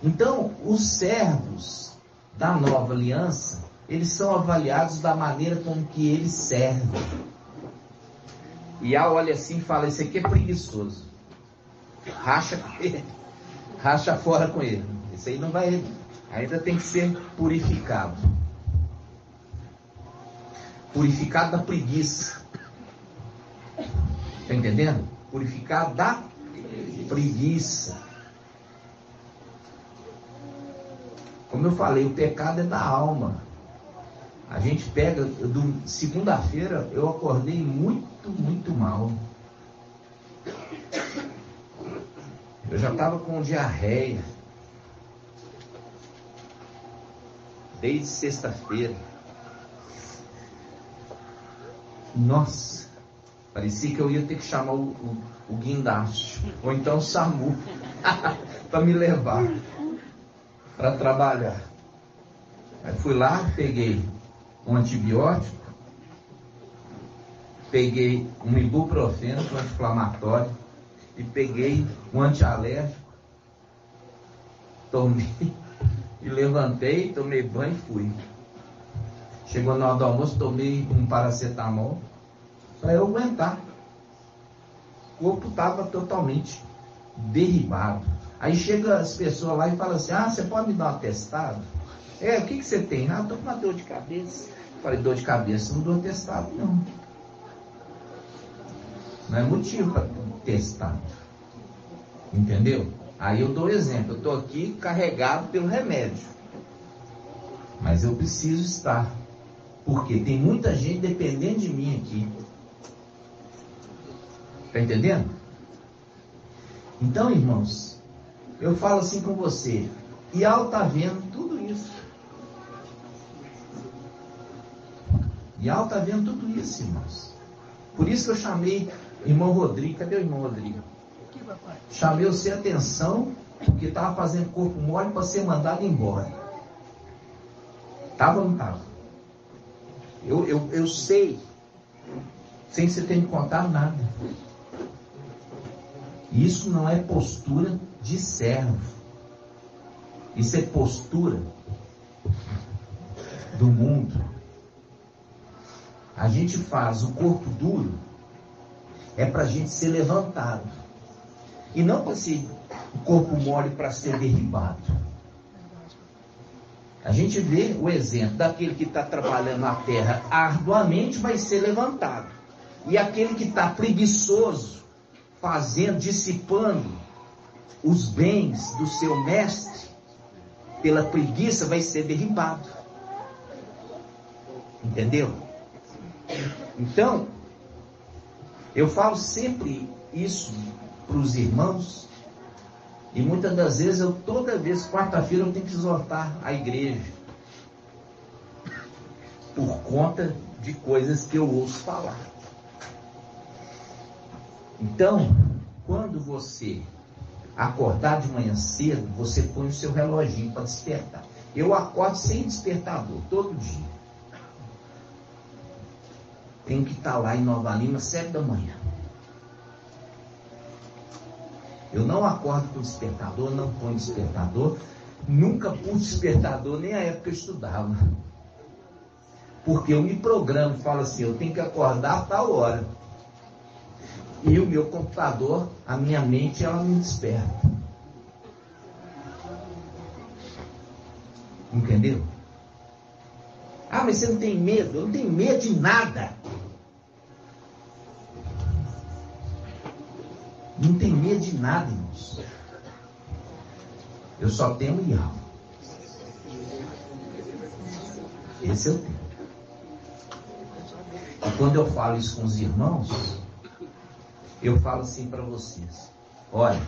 Speaker 4: Então, os servos da nova aliança, eles são avaliados da maneira como que eles servem. E olha assim e fala, esse aqui é preguiçoso. Racha com ele. Racha fora com ele. Esse aí não vai... Ainda tem que ser purificado. Purificado da preguiça. Está entendendo? Purificado da preguiça. Como eu falei, o pecado é da alma. A gente pega, segunda-feira eu acordei muito mal. Eu já estava com diarreia. Desde sexta-feira. Nossa, parecia que eu ia ter que chamar o guindaste, ou então o SAMU, para me levar para trabalhar. Aí fui lá, peguei um antibiótico, peguei um ibuprofeno, um anti-inflamatório, e peguei um antialérgico, tomei, e levantei, tomei banho e fui. Chegou na hora do almoço, tomei um paracetamol, para eu aguentar. O corpo estava totalmente derribado. Aí chega as pessoas lá e falam assim, você pode me dar um atestado? O que você tem? Eu estou com uma dor de cabeça. Falei, dor de cabeça, não dou atestado não. Não é motivo para testar. Entendeu? Aí eu dou exemplo. Eu estou aqui carregado pelo remédio. Mas eu preciso estar. Porque tem muita gente dependendo de mim aqui. Está entendendo? Então, irmãos, eu falo assim com você. E Al está vendo tudo isso. E Al está vendo tudo isso, irmãos. Por isso que eu chamei irmão Rodrigo. Cadê o irmão Rodrigo? Chamei você a atenção, porque estava fazendo corpo mole para ser mandado embora. Estava ou não estava? Eu sei, sem você ter me contado nada. Isso não é postura de servo. Isso é postura do mundo. A gente faz o corpo duro, é para a gente ser levantado. E não para ser o corpo mole para ser derribado. A gente vê o exemplo daquele que está trabalhando na terra arduamente vai ser levantado. E aquele que está preguiçoso, fazendo, dissipando os bens do seu mestre, pela preguiça vai ser derribado. Entendeu? Então, eu falo sempre isso para os irmãos, e muitas das vezes, toda vez, quarta-feira, eu tenho que exortar a igreja, por conta de coisas que eu ouço falar. Então, quando você acordar de manhã cedo, você põe o seu reloginho para despertar. Eu acordo sem despertador, todo dia. Tenho que estar lá em Nova Lima, 7 da manhã. Eu não acordo com despertador, não ponho despertador. Nunca pus despertador, nem a época que eu estudava. Porque eu me programo, falo assim, eu tenho que acordar a tal hora. E o meu computador, a minha mente, ela me desperta. Entendeu? Ah, mas você não tem medo? Eu não tenho medo de nada. Não tenho medo de nada, irmãos. Eu só tenho Ial. Esse eu tenho. E quando eu falo isso com os irmãos, eu falo assim para vocês. Olha,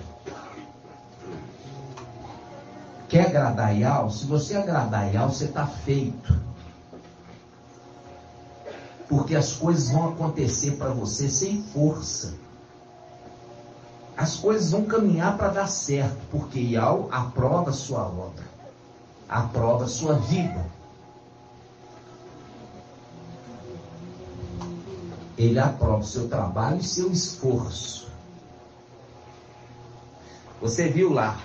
Speaker 4: quer agradar Ial? Se você agradar Ial, você está feito. Porque as coisas vão acontecer para você sem força. As coisas vão caminhar para dar certo, porque Ial aprova a sua obra, aprova a sua vida. Ele aprova o seu trabalho e seu esforço. Você viu lá.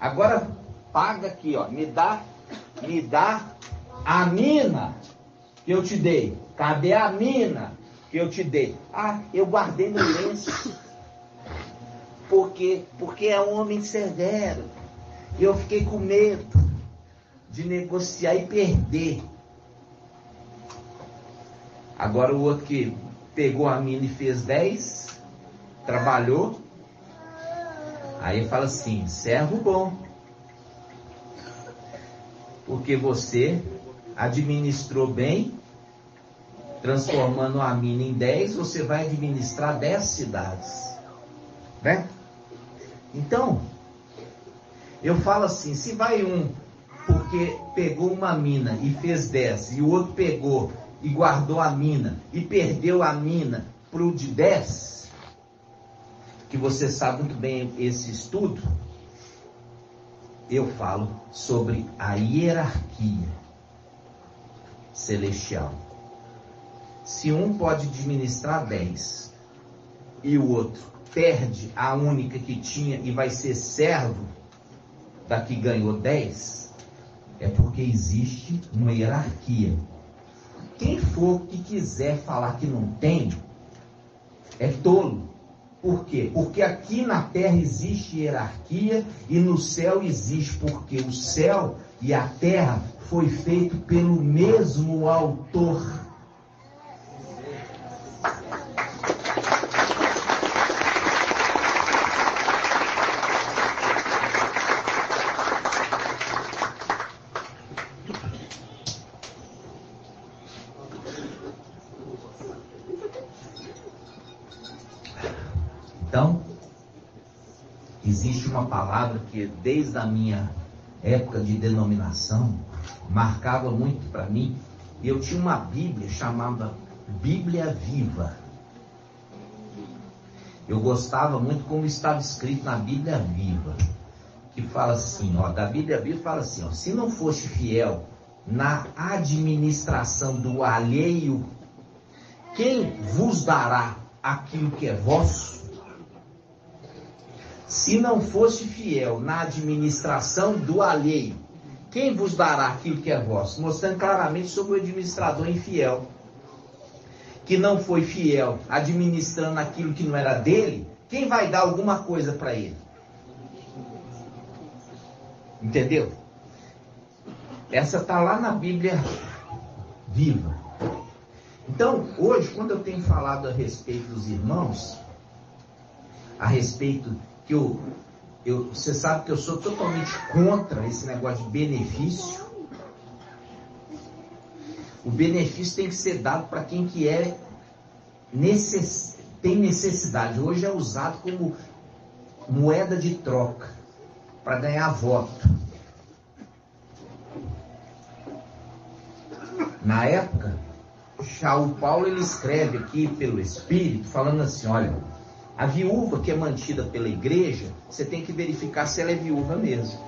Speaker 4: Agora paga aqui, ó. Me dá a mina que eu te dei. Cadê a mina que eu te dei? Ah, eu guardei no lenço. Porque é um homem severo. E eu fiquei com medo de negociar e perder. Agora o outro que pegou a mina e fez 10, trabalhou. Aí fala assim, servo bom. Porque você administrou bem, transformando a mina em 10, você vai administrar 10 cidades. Né? Então, eu falo assim, se vai um porque pegou uma mina e fez 10, e o outro pegou e guardou a mina e perdeu a mina para o de 10, que você sabe muito bem esse estudo, eu falo sobre a hierarquia celestial. Se um pode administrar 10 e o outro perde a única que tinha e vai ser servo da que ganhou 10, é porque existe uma hierarquia. Quem for que quiser falar que não tem, é tolo. Por quê? Porque aqui na terra existe hierarquia e no céu existe, porque o céu e a terra foi feito pelo mesmo autor. existe uma palavra que desde a minha época de denominação marcava muito para mim. Eu tinha uma Bíblia chamada Bíblia Viva. Eu gostava muito como estava escrito na Bíblia Viva, que fala assim, ó, da Bíblia Viva fala assim, ó, se não foste fiel na administração do alheio, quem vos dará aquilo que é vosso? Se não foste fiel na administração do alheio, quem vos dará aquilo que é vosso? Mostrando claramente sobre o administrador infiel, que não foi fiel administrando aquilo que não era dele. Quem vai dar alguma coisa para ele? Entendeu? Essa está lá na Bíblia Viva. Então, hoje, quando eu tenho falado a respeito dos irmãos, a respeito que você sabe que eu sou totalmente contra esse negócio de benefício. O benefício tem que ser dado para quem que tem necessidade. Hoje é usado como moeda de troca para ganhar voto. Na época, Shaul Paulo ele escreve aqui pelo Espírito, falando assim, olha, a viúva que é mantida pela igreja, você tem que verificar se ela é viúva mesmo.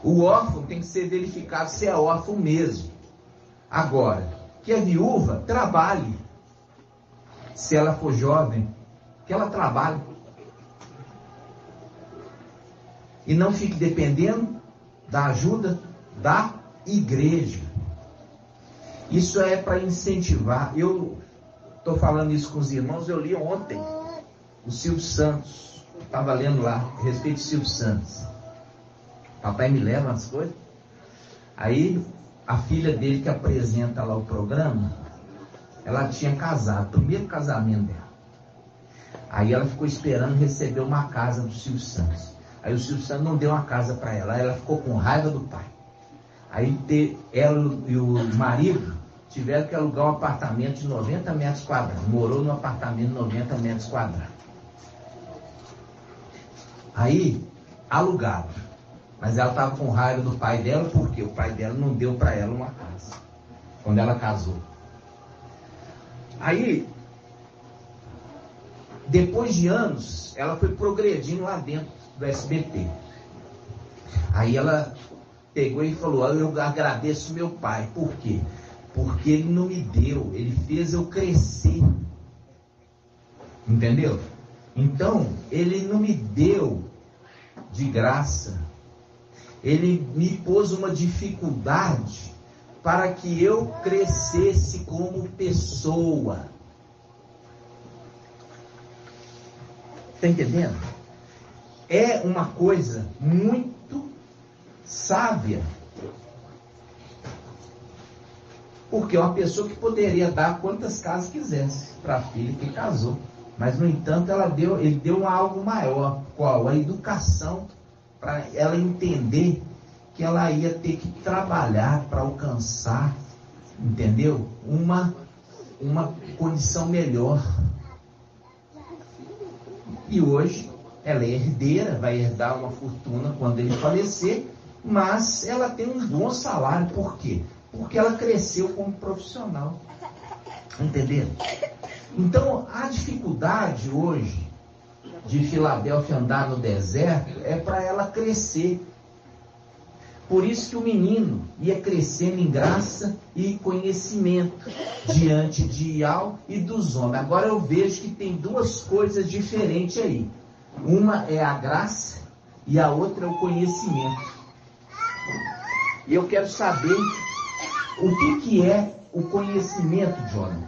Speaker 4: O órfão tem que ser verificado se é órfão mesmo. Agora, que a viúva trabalhe. Se ela for jovem, que ela trabalhe. E não fique dependendo da ajuda da igreja. Isso é para incentivar. Eu estou falando isso com os irmãos, eu li ontem o Silvio Santos. Estava lendo lá a respeito do Silvio Santos. Papai me leva as coisas. Aí a filha dele que apresenta lá o programa, ela tinha casado, primeiro casamento dela. Aí ela ficou esperando receber uma casa do Silvio Santos. Aí o Silvio Santos não deu uma casa para ela. Aí ela ficou com raiva do pai. Aí ela e o marido tiveram que alugar um apartamento de 90 metros quadrados. Morou num apartamento de 90 metros quadrados. Aí alugaram. Mas ela estava com raiva do pai dela, porque o pai dela não deu para ela uma casa, quando ela casou. Aí, depois de anos, ela foi progredindo lá dentro do SBT. Aí ela pegou e falou, eu agradeço meu pai. Por quê? Porque ele não me deu, ele fez eu crescer. Entendeu? Então, ele não me deu de graça. Ele me pôs uma dificuldade para que eu crescesse como pessoa. Está entendendo? É uma coisa muito sábia. Porque é uma pessoa que poderia dar quantas casas quisesse para a filha que casou. Mas, no entanto, ele deu algo maior. Qual? A educação. Para ela entender que ela ia ter que trabalhar para alcançar, entendeu? Uma condição melhor. E hoje ela é herdeira, vai herdar uma fortuna quando ele falecer, mas ela tem um bom salário. Por quê? Porque ela cresceu como profissional. Entendeu? Então a dificuldade hoje de Filadélfia andar no deserto é para ela crescer. Por isso que o menino ia crescendo em graça e conhecimento diante de Ial e dos homens. Agora eu vejo que tem duas coisas diferentes aí. Uma é a graça e a outra é o conhecimento. E eu quero saber o que é o conhecimento, Jonathan.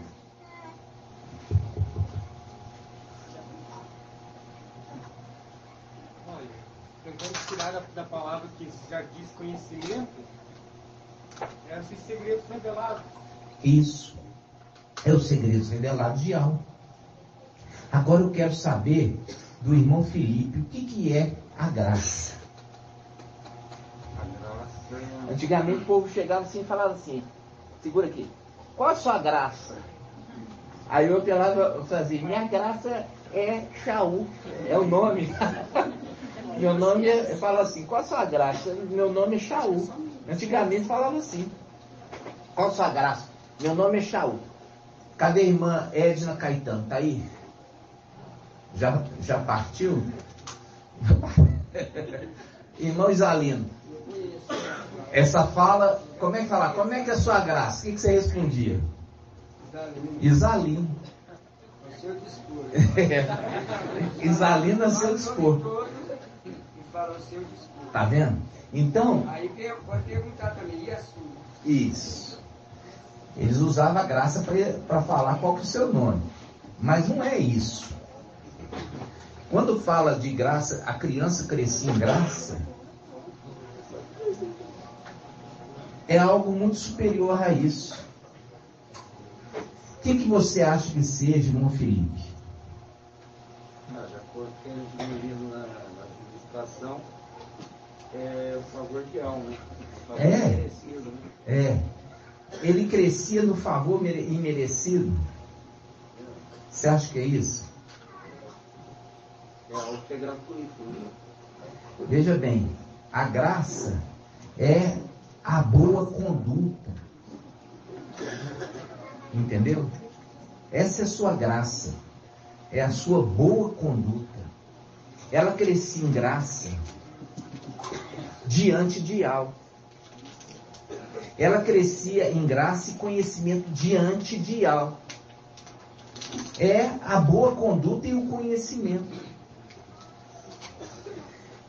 Speaker 6: Tentando tirar da palavra que já diz conhecimento, é esses segredos revelados.
Speaker 4: Isso. É os segredos revelados de alma. Agora eu quero saber do irmão Felipe, o que é a graça? Antigamente o povo chegava assim e falava assim, segura aqui, qual a sua graça? Aí eu apelava, eu fazia, minha graça é Shaul, é o nome. Meu nome fala assim, qual a sua graça? Meu nome é Shaul. Antigamente falava assim, qual a sua graça? Meu nome é Shaul. Cadê a irmã Edna Caetano? Tá aí? Já partiu? Irmão Isalino, essa fala, como é que fala? Como é que é a sua graça? O que você respondia? Isalino. Isalino a seu dispor. Tá vendo? Então.
Speaker 6: Aí pode perguntar também, e a sua?
Speaker 4: Isso. Eles usavam a graça para falar qual que é o seu nome. Mas não é isso. Quando fala de graça, a criança crescia em graça, é algo muito superior a isso. O que você acha que seja, irmão Felipe?
Speaker 7: Já coloquei no livro na administração, é o favor de alma, né? O favor merecido, né?
Speaker 4: Ele crescia no favor imerecido. Você acha que é isso?
Speaker 7: É algo que é gratuito, né?
Speaker 4: Veja bem, a graça é a boa conduta. Entendeu? Essa é a sua graça. É a sua boa conduta. Ela crescia em graça diante de algo. Ela crescia em graça e conhecimento diante de algo. É a boa conduta e o conhecimento.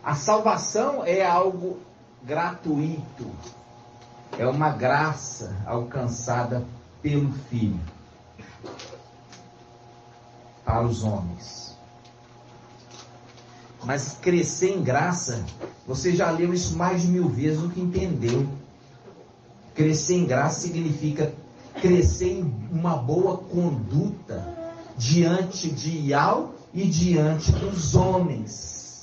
Speaker 4: A salvação é algo gratuito. É uma graça alcançada pelo Filho para os homens. Mas crescer em graça, você já leu isso mais de 1000 vezes, nunca entendeu. Crescer em graça significa crescer em uma boa conduta diante de Yahweh e diante dos homens.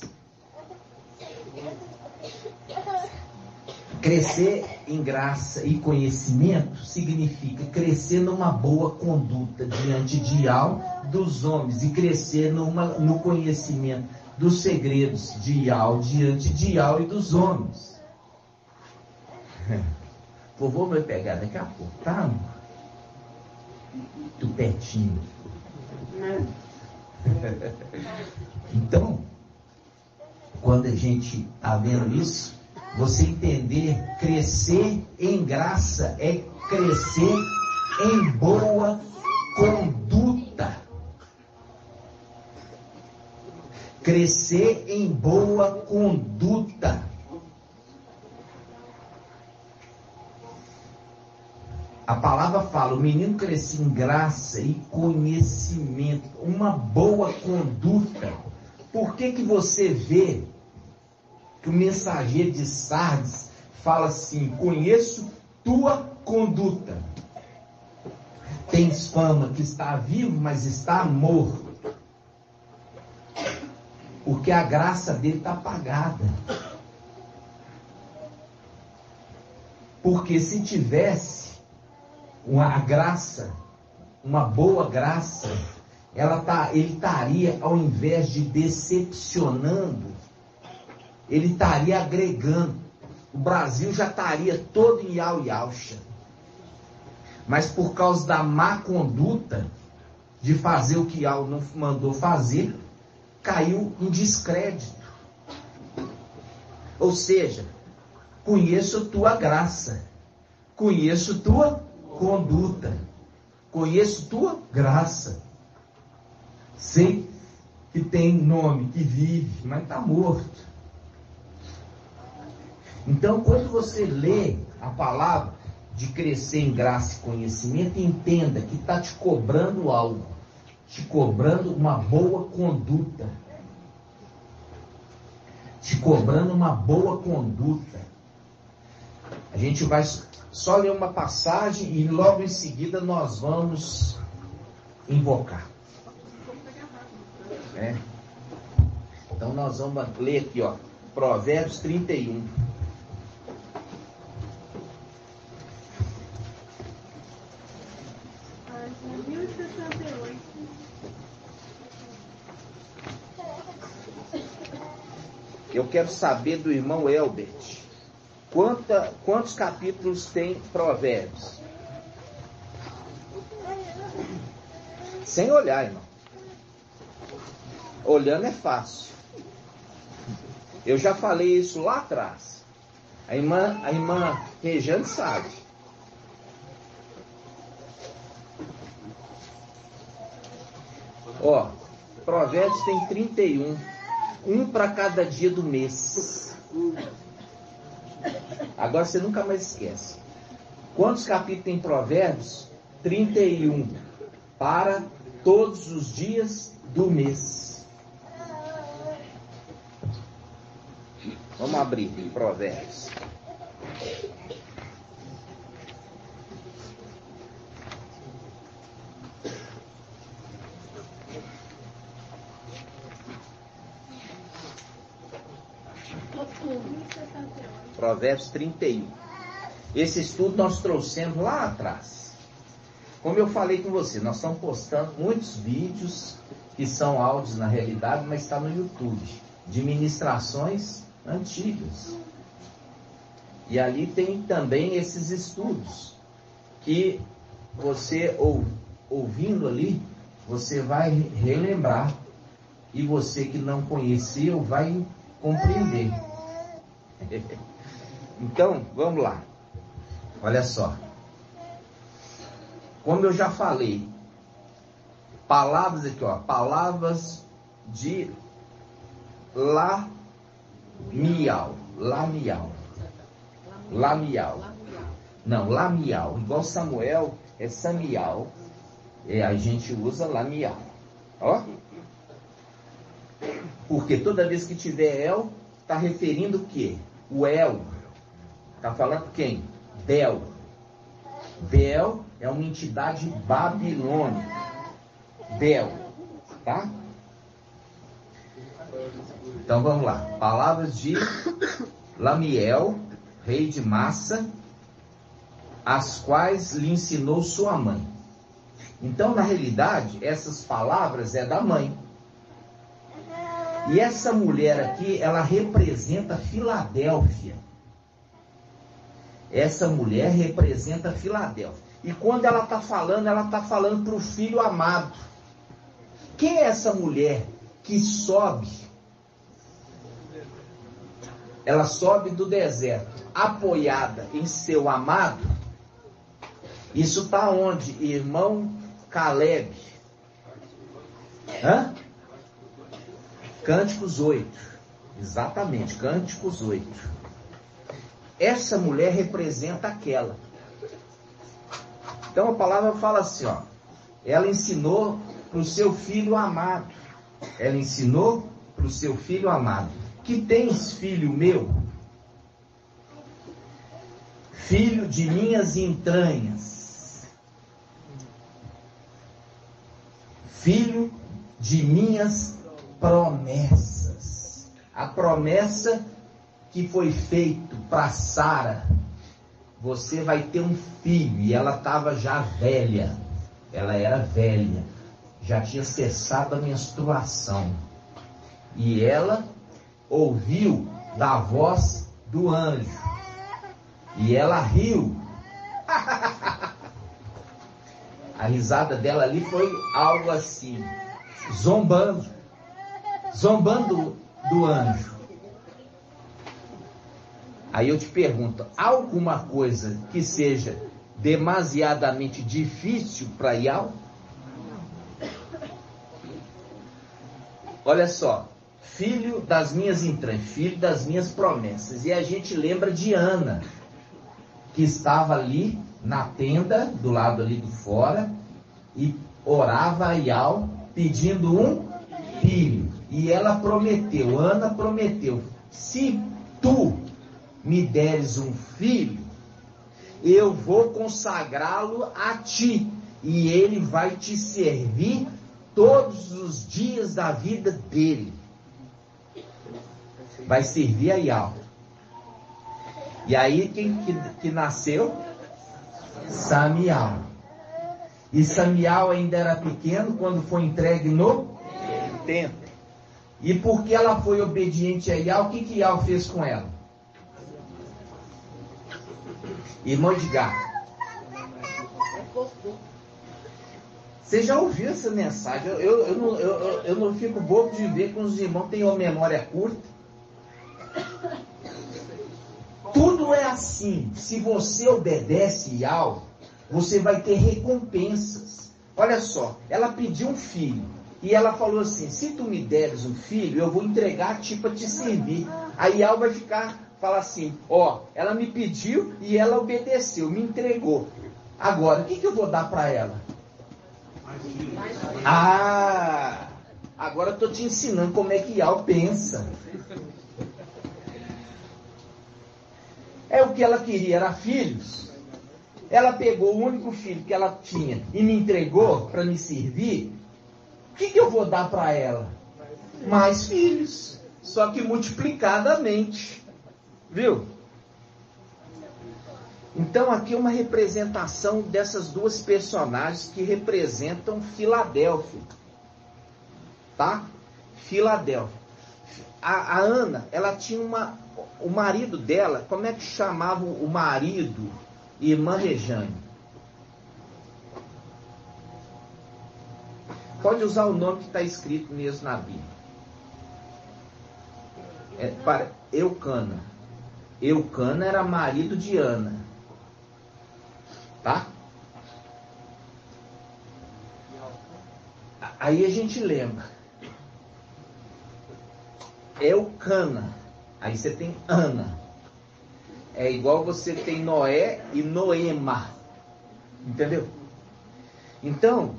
Speaker 4: Crescer em graça e conhecimento significa crescer numa boa conduta diante de Yahweh, dos homens, e crescer no conhecimento dos segredos de Yahweh diante de Yahweh e dos homens. Vovô vai pegar daqui a pouco, tá, amor? Do pertinho. Então, quando a gente está vendo isso, você entender, crescer em graça é crescer em boa conduta. Crescer em boa conduta. A palavra fala, o menino crescia em graça e conhecimento, uma boa conduta. Por que você vê que o mensageiro de Sardes fala assim, conheço tua conduta. Tens fama que está vivo, mas está morto. Porque a graça dele está apagada. Porque se tivesse uma graça, uma boa graça, ele estaria, ao invés de decepcionando, ele estaria agregando. O Brasil já estaria todo em Yaucha. Mas por causa da má conduta, de fazer o que Yau não mandou fazer, caiu em descrédito. Ou seja, conheço tua graça, conheço tua conduta, conheço tua graça. Sei que tem nome, que vive, mas está morto. Então, quando você lê a palavra de crescer em graça e conhecimento, entenda que está te cobrando algo, te cobrando uma boa conduta, te cobrando uma boa conduta. A gente vai só ler uma passagem e logo em seguida nós vamos invocar. Então nós vamos ler aqui, ó, Provérbios 31. Eu quero saber do irmão Elbert. Quantos capítulos tem Provérbios? Sem olhar, irmão. Olhando é fácil. Eu já falei isso lá atrás. A irmã Rejane sabe. Ó, Provérbios tem 31. Um para cada dia do mês. Agora você nunca mais esquece. Quantos capítulos tem Provérbios? 31. Para todos os dias do mês. Vamos abrir Provérbios. Provérbios 31. Esse estudo nós trouxemos lá atrás. Como eu falei com você, nós estamos postando muitos vídeos que são áudios na realidade, mas está no YouTube, de ministrações antigas. E ali tem também esses estudos, que você ouvindo ali, você vai relembrar, e você que não conheceu vai compreender. Então, vamos lá. Olha só. Como eu já falei, palavras aqui, ó, palavras de Lamial. Não, Lamial. Igual Samuel é Samial. A gente usa Lamial. Ó. Porque toda vez que tiver El, está referindo o quê? O El. Está falando quem? Bel. Bel é uma entidade babilônica. Bel. Tá? Então vamos lá. Palavras de Lamiel, rei de Massa, as quais lhe ensinou sua mãe. Então, na realidade, essas palavras é da mãe. E essa mulher aqui, ela representa Filadélfia. Essa mulher representa Filadélfia. E quando ela está falando para o filho amado. Quem é essa mulher que sobe? Ela sobe do deserto, apoiada em seu amado. Isso está onde? Irmão Caleb. Cânticos 8. Exatamente, Cânticos 8. Essa mulher representa aquela. Então a palavra fala assim, ó. Ela ensinou para o seu filho amado. Ela ensinou para o seu filho amado. Que tens, filho meu? Filho de minhas entranhas. Filho de minhas promessas. A promessa que foi feito para Sara, você vai ter um filho, e ela estava já velha, ela era velha, já tinha cessado a menstruação, e ela ouviu da voz do anjo, e ela riu. A risada dela ali foi algo assim, zombando do anjo. Aí eu te pergunto, há alguma coisa que seja demasiadamente difícil para Ial? Olha só, filho das minhas entranhas, filho das minhas promessas. E a gente lembra de Ana, que estava ali na tenda, do lado ali do fora, e orava a Ial pedindo um filho. E ela prometeu, Ana prometeu, se tu me deres um filho, eu vou consagrá-lo a ti, e ele vai te servir todos os dias da vida dele. Vai servir a Ial. E aí quem que nasceu? Samial. E Samial ainda era pequeno quando foi entregue no templo. E porque ela foi obediente a Ial, o que Ial fez com ela? Irmão Edgar, você já ouviu essa mensagem? Eu não fico bobo de ver que os irmãos têm uma memória curta. Tudo é assim. Se você obedece Ial, você vai ter recompensas. Olha só, ela pediu um filho. E ela falou assim, se tu me deres um filho, eu vou entregar a ti para te servir. Aí Ial vai falar assim, ó, ela me pediu e ela obedeceu, me entregou. Agora, o que eu vou dar para ela? Ah, agora eu estou te ensinando como é que Ial pensa. É o que ela queria, era filhos. Ela pegou o único filho que ela tinha e me entregou para me servir. O que eu vou dar para ela? Mais filhos, só que multiplicadamente. Viu? Então aqui é uma representação dessas duas personagens que representam Filadélfia. Tá? Filadélfia. A Ana, ela tinha o marido dela, como é que chamava o marido? Irmã Rejane. Pode usar o nome que está escrito mesmo na Bíblia. Para Eucana. Eucana era marido de Ana. Tá? Aí a gente lembra. Eucana. Aí você tem Ana. É igual você tem Noé e Noema. Entendeu? Então,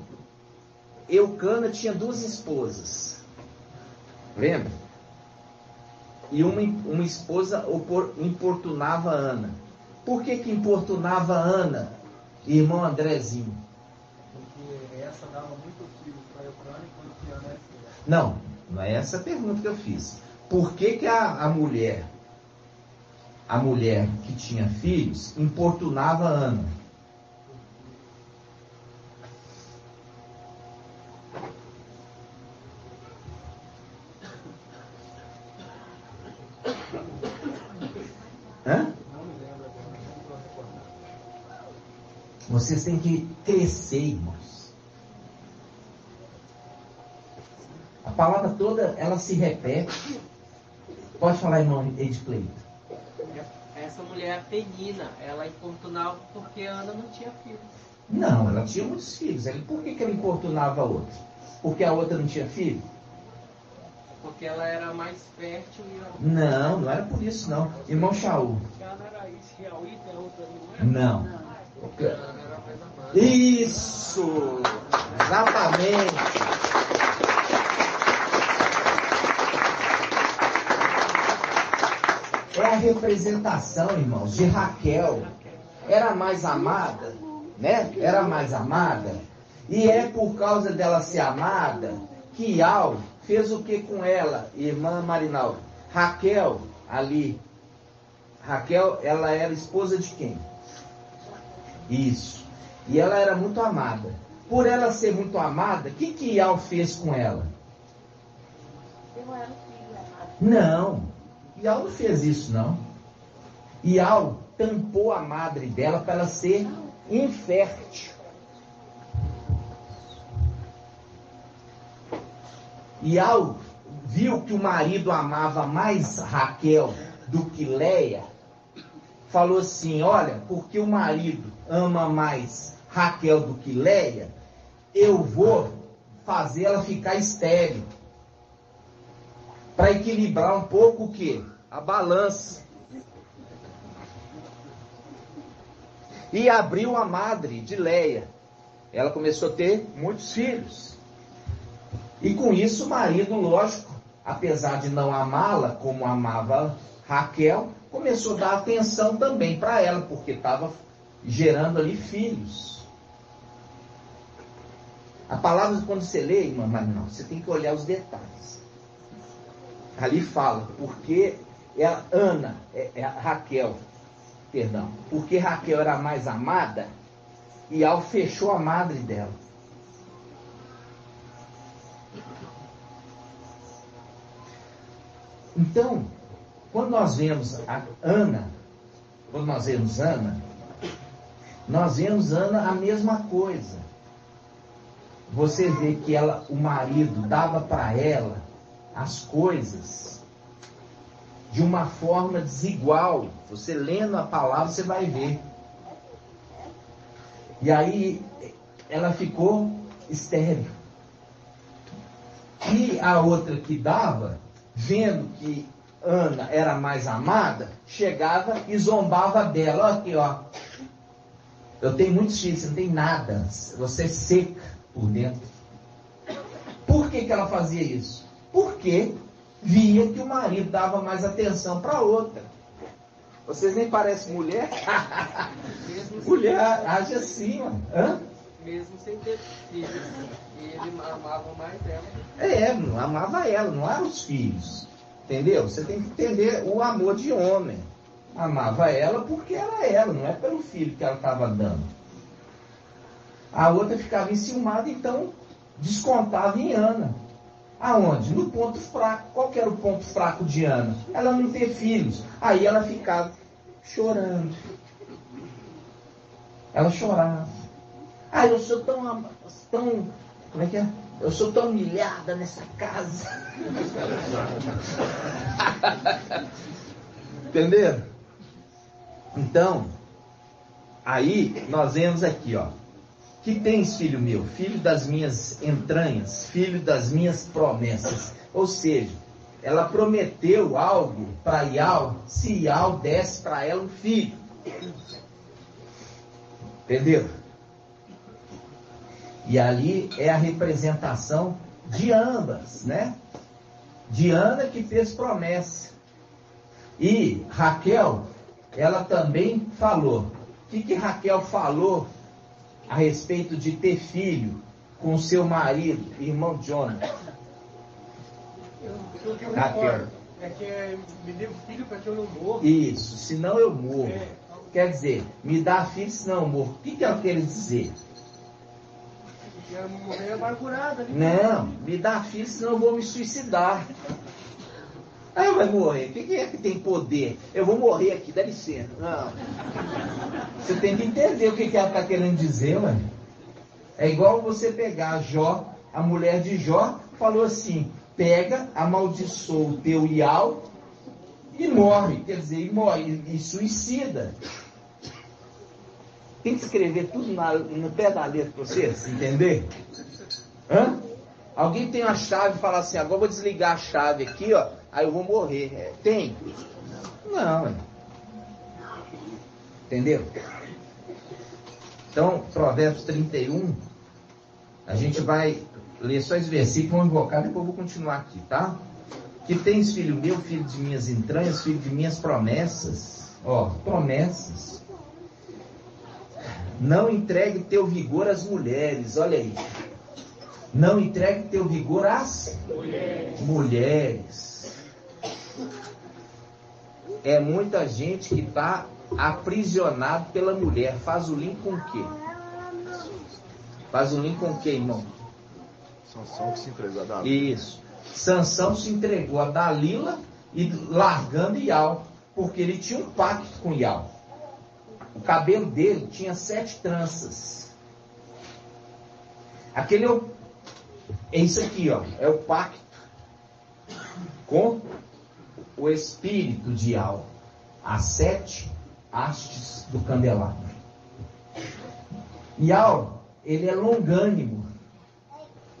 Speaker 4: Eucana tinha duas esposas. Lembra? E uma esposa importunava Ana. Por que importunava Ana, irmão Andrezinho?
Speaker 7: Porque essa dava muito filho para Eucana enquanto que Ana era filha.
Speaker 4: Não é essa a pergunta que eu fiz. Por que a mulher que tinha filhos importunava Ana? Hã? Vocês têm que crescer, irmãos. A palavra toda, ela se repete. Pode falar, irmão Edcleito.
Speaker 8: Essa mulher Penina, ela importunava porque Ana não tinha filhos.
Speaker 4: Não, ela tinha muitos filhos. Por que ela importunava a outra? Porque a outra não tinha filho?
Speaker 8: Porque ela era mais fértil e ela...
Speaker 4: Não era por isso não. Irmão Shaul. Não. Isso! Exatamente! É a representação, irmãos, de Raquel. Era mais amada, né? Era mais amada. E é por causa dela ser amada que Ial fez o que com ela, irmã Marinaldo? Raquel, ali. Raquel, ela era esposa de quem? Isso. E ela era muito amada. Por ela ser muito amada, o que Ial fez com ela?
Speaker 5: Eu era filho amado.
Speaker 4: Não. Ial não fez isso, não. Ial tampou a madre dela para ela ser infértil. Ial viu que o marido amava mais Raquel do que Leia. Falou assim, olha, porque o marido ama mais Raquel do que Leia, eu vou fazer ela ficar estéril. Para equilibrar um pouco o quê? A balança. E abriu a madre de Leia. Ela começou a ter muitos filhos. E com isso o marido, lógico, apesar de não amá-la como amava Raquel, começou a dar atenção também para ela, porque estava gerando ali filhos. A palavra, quando você lê, irmã Marinal, você tem que olhar os detalhes. Ali fala, porque Raquel, porque Raquel era mais amada, e Ial fechou a madre dela. Então, quando nós vemos Ana, nós vemos Ana a mesma coisa. Você vê que o marido dava para ela as coisas de uma forma desigual. Você lendo a palavra, você vai ver. E aí, ela ficou estéril. E a outra que dava, vendo que Ana era mais amada, chegava e zombava dela. Olha aqui, ó. Eu tenho muitos filhos, você não tem nada. Você é seca por dentro. Por que ela fazia isso? Porque via que o marido dava mais atenção para a outra. Vocês nem parecem mulher? Mulher age assim, ó. Hã?
Speaker 8: Mesmo sem ter filhos. E ele amava mais ela.
Speaker 4: Não amava ela, não eram os filhos. Entendeu? Você tem que entender o amor de homem. Amava ela porque era ela, não é pelo filho que ela estava dando. A outra ficava enciumada, então descontava em Ana. Aonde? No ponto fraco. Qual que era o ponto fraco de Ana? Ela não ter filhos. Aí ela ficava chorando. Ela chorava. Eu sou tão... Como é que é? Eu sou tão humilhada nessa casa. Entenderam? Então, aí nós vemos aqui, ó. Que tens, filho meu? Filho das minhas entranhas, filho das minhas promessas. Ou seja, ela prometeu algo para Ial, se Ial desse para ela um filho. Entendeu? E ali é a representação de ambas, né? De Ana que fez promessa. E Raquel, ela também falou. O que Raquel falou a respeito de ter filho com seu marido, irmão Jonathan? Raquel.
Speaker 6: É que me dê filho para que eu não morra.
Speaker 4: Isso, senão eu morro. Quer dizer, me dá filho, senão eu morro. O que ela quer dizer?
Speaker 6: Ela morrer amargurada.
Speaker 4: Não, me dá filho, senão eu vou me suicidar. Aí vai morrer. Quem é que tem poder? Eu vou morrer aqui, dá licença. Não. Você tem que entender o que ela está querendo dizer, mano. É igual você pegar Jó, a mulher de Jó, falou assim: pega, amaldiçoa o teu Ial e morre. Quer dizer, e morre, e suicida. Tem que escrever tudo no pé da letra para vocês, entender? Hã? Alguém tem uma chave e fala assim: agora eu vou desligar a chave aqui, ó, aí eu vou morrer. Tem? Não. Entendeu? Então, Provérbios 31, a gente vai ler só esse versículo, vamos invocar, depois eu vou continuar aqui, tá? Que tens, filho meu, filho de minhas entranhas, filho de minhas promessas. Ó, promessas. Não entregue teu vigor às mulheres, olha aí. Não entregue teu vigor às mulheres. É muita gente que está aprisionado pela mulher. Faz o link com o quê? Faz o link com o quê, irmão?
Speaker 9: Sansão que se entregou a Dalila.
Speaker 4: Isso. Sansão se entregou a Dalila e largando Ial, porque ele tinha um pacto com Ial. O cabelo dele tinha 7 tranças. Aquele é isso aqui, ó. É o pacto com o espírito de Ial. As 7 hastes do candelabro. Ial, ele é longânimo.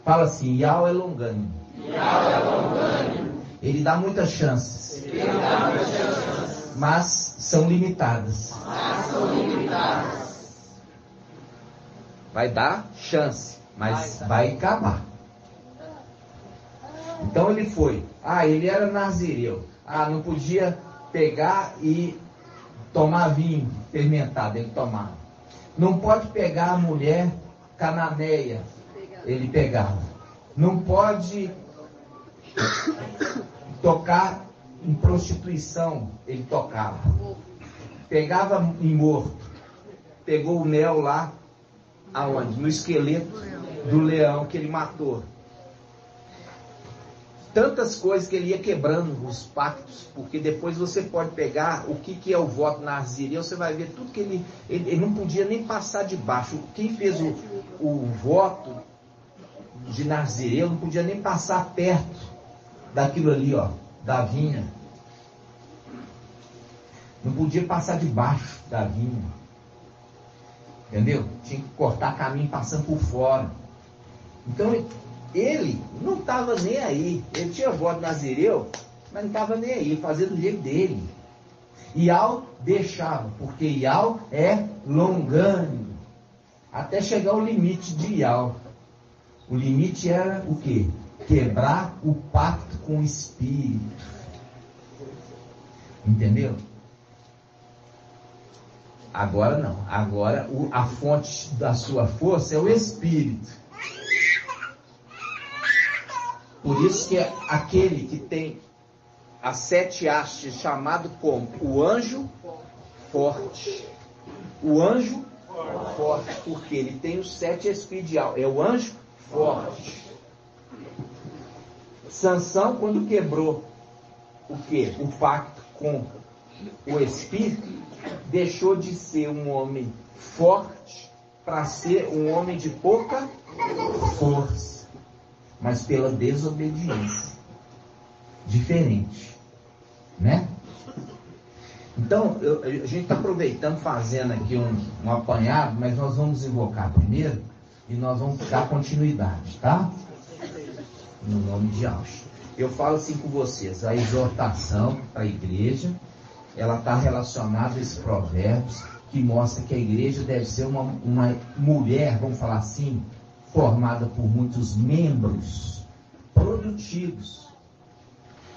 Speaker 4: Fala assim: Ial é longânimo.
Speaker 10: Ial é longânimo.
Speaker 4: Ele dá muitas chances. Mas são limitadas. Vai dar chance, mas vai acabar. Então ele foi. Ele era nazireu. Não podia pegar e tomar vinho fermentado. Ele tomava. Não pode pegar a mulher cananeia. Ele pegava. Não pode tocar em prostituição. Ele tocava. Pegava em morto. Pegou o mel lá. Aonde? No esqueleto do leão que ele matou. tantas coisas que ele ia quebrando os pactos, porque depois você pode pegar o que é o voto nazireu, você vai ver tudo que ele não podia nem passar de baixo. Quem fez o voto de nazireu não podia nem passar perto daquilo ali, ó, da vinha. Não podia passar debaixo da vinha. Entendeu? Tinha que cortar caminho passando por fora. Então, ele não estava nem aí. Ele tinha voto nazireu, mas não estava nem aí, fazendo do jeito dele. Ial deixava, porque Ial é longânimo. Até chegar ao limite de Ial. O limite era o quê? Quebrar o pacto com o Espírito. Entendeu? Agora não. Agora a fonte da sua força é o Espírito. Por isso que é aquele que tem as 7 hastes, chamado como o anjo forte. O anjo forte, porque ele tem os 7 espíritos de alma. É o anjo forte. Sansão, quando quebrou o quê? O pacto com o Espírito, deixou de ser um homem forte para ser um homem de pouca força, mas pela desobediência. Diferente, né? Então, a gente está aproveitando, fazendo aqui um apanhado, mas nós vamos invocar primeiro e nós vamos dar continuidade, tá? No nome de Auschwitz. Eu falo assim com vocês, a exortação para a igreja, ela está relacionada a esses provérbios que mostra que a igreja deve ser uma mulher, vamos falar assim, formada por muitos membros produtivos,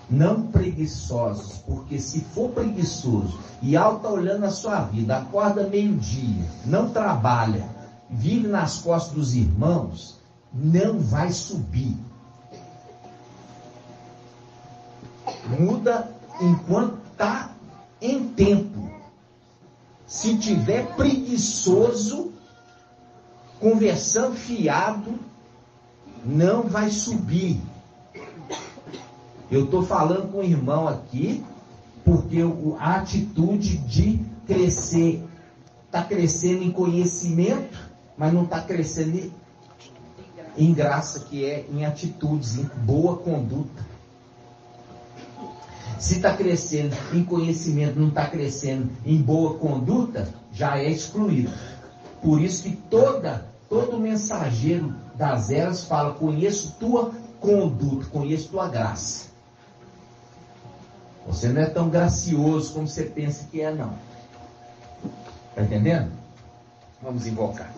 Speaker 4: não preguiçosos, porque se for preguiçoso e está olhando a sua vida, acorda meio-dia, não trabalha, vive nas costas dos irmãos, não vai subir. Muda enquanto está em tempo. Se tiver preguiçoso, conversando fiado, não vai subir. Eu estou falando com o irmão aqui, porque a atitude de crescer, está crescendo em conhecimento, mas não está crescendo em graça, que é em atitudes, em boa conduta. Se está crescendo em conhecimento, não está crescendo em boa conduta, já é excluído. Por isso que todo mensageiro das eras fala: conheço tua conduta, conheço tua graça. Você não é tão gracioso como você pensa que é, não. Está entendendo? Vamos invocar.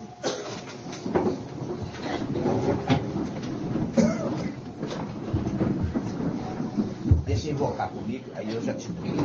Speaker 4: Deixa eu invocar comigo, aí eu já te digo.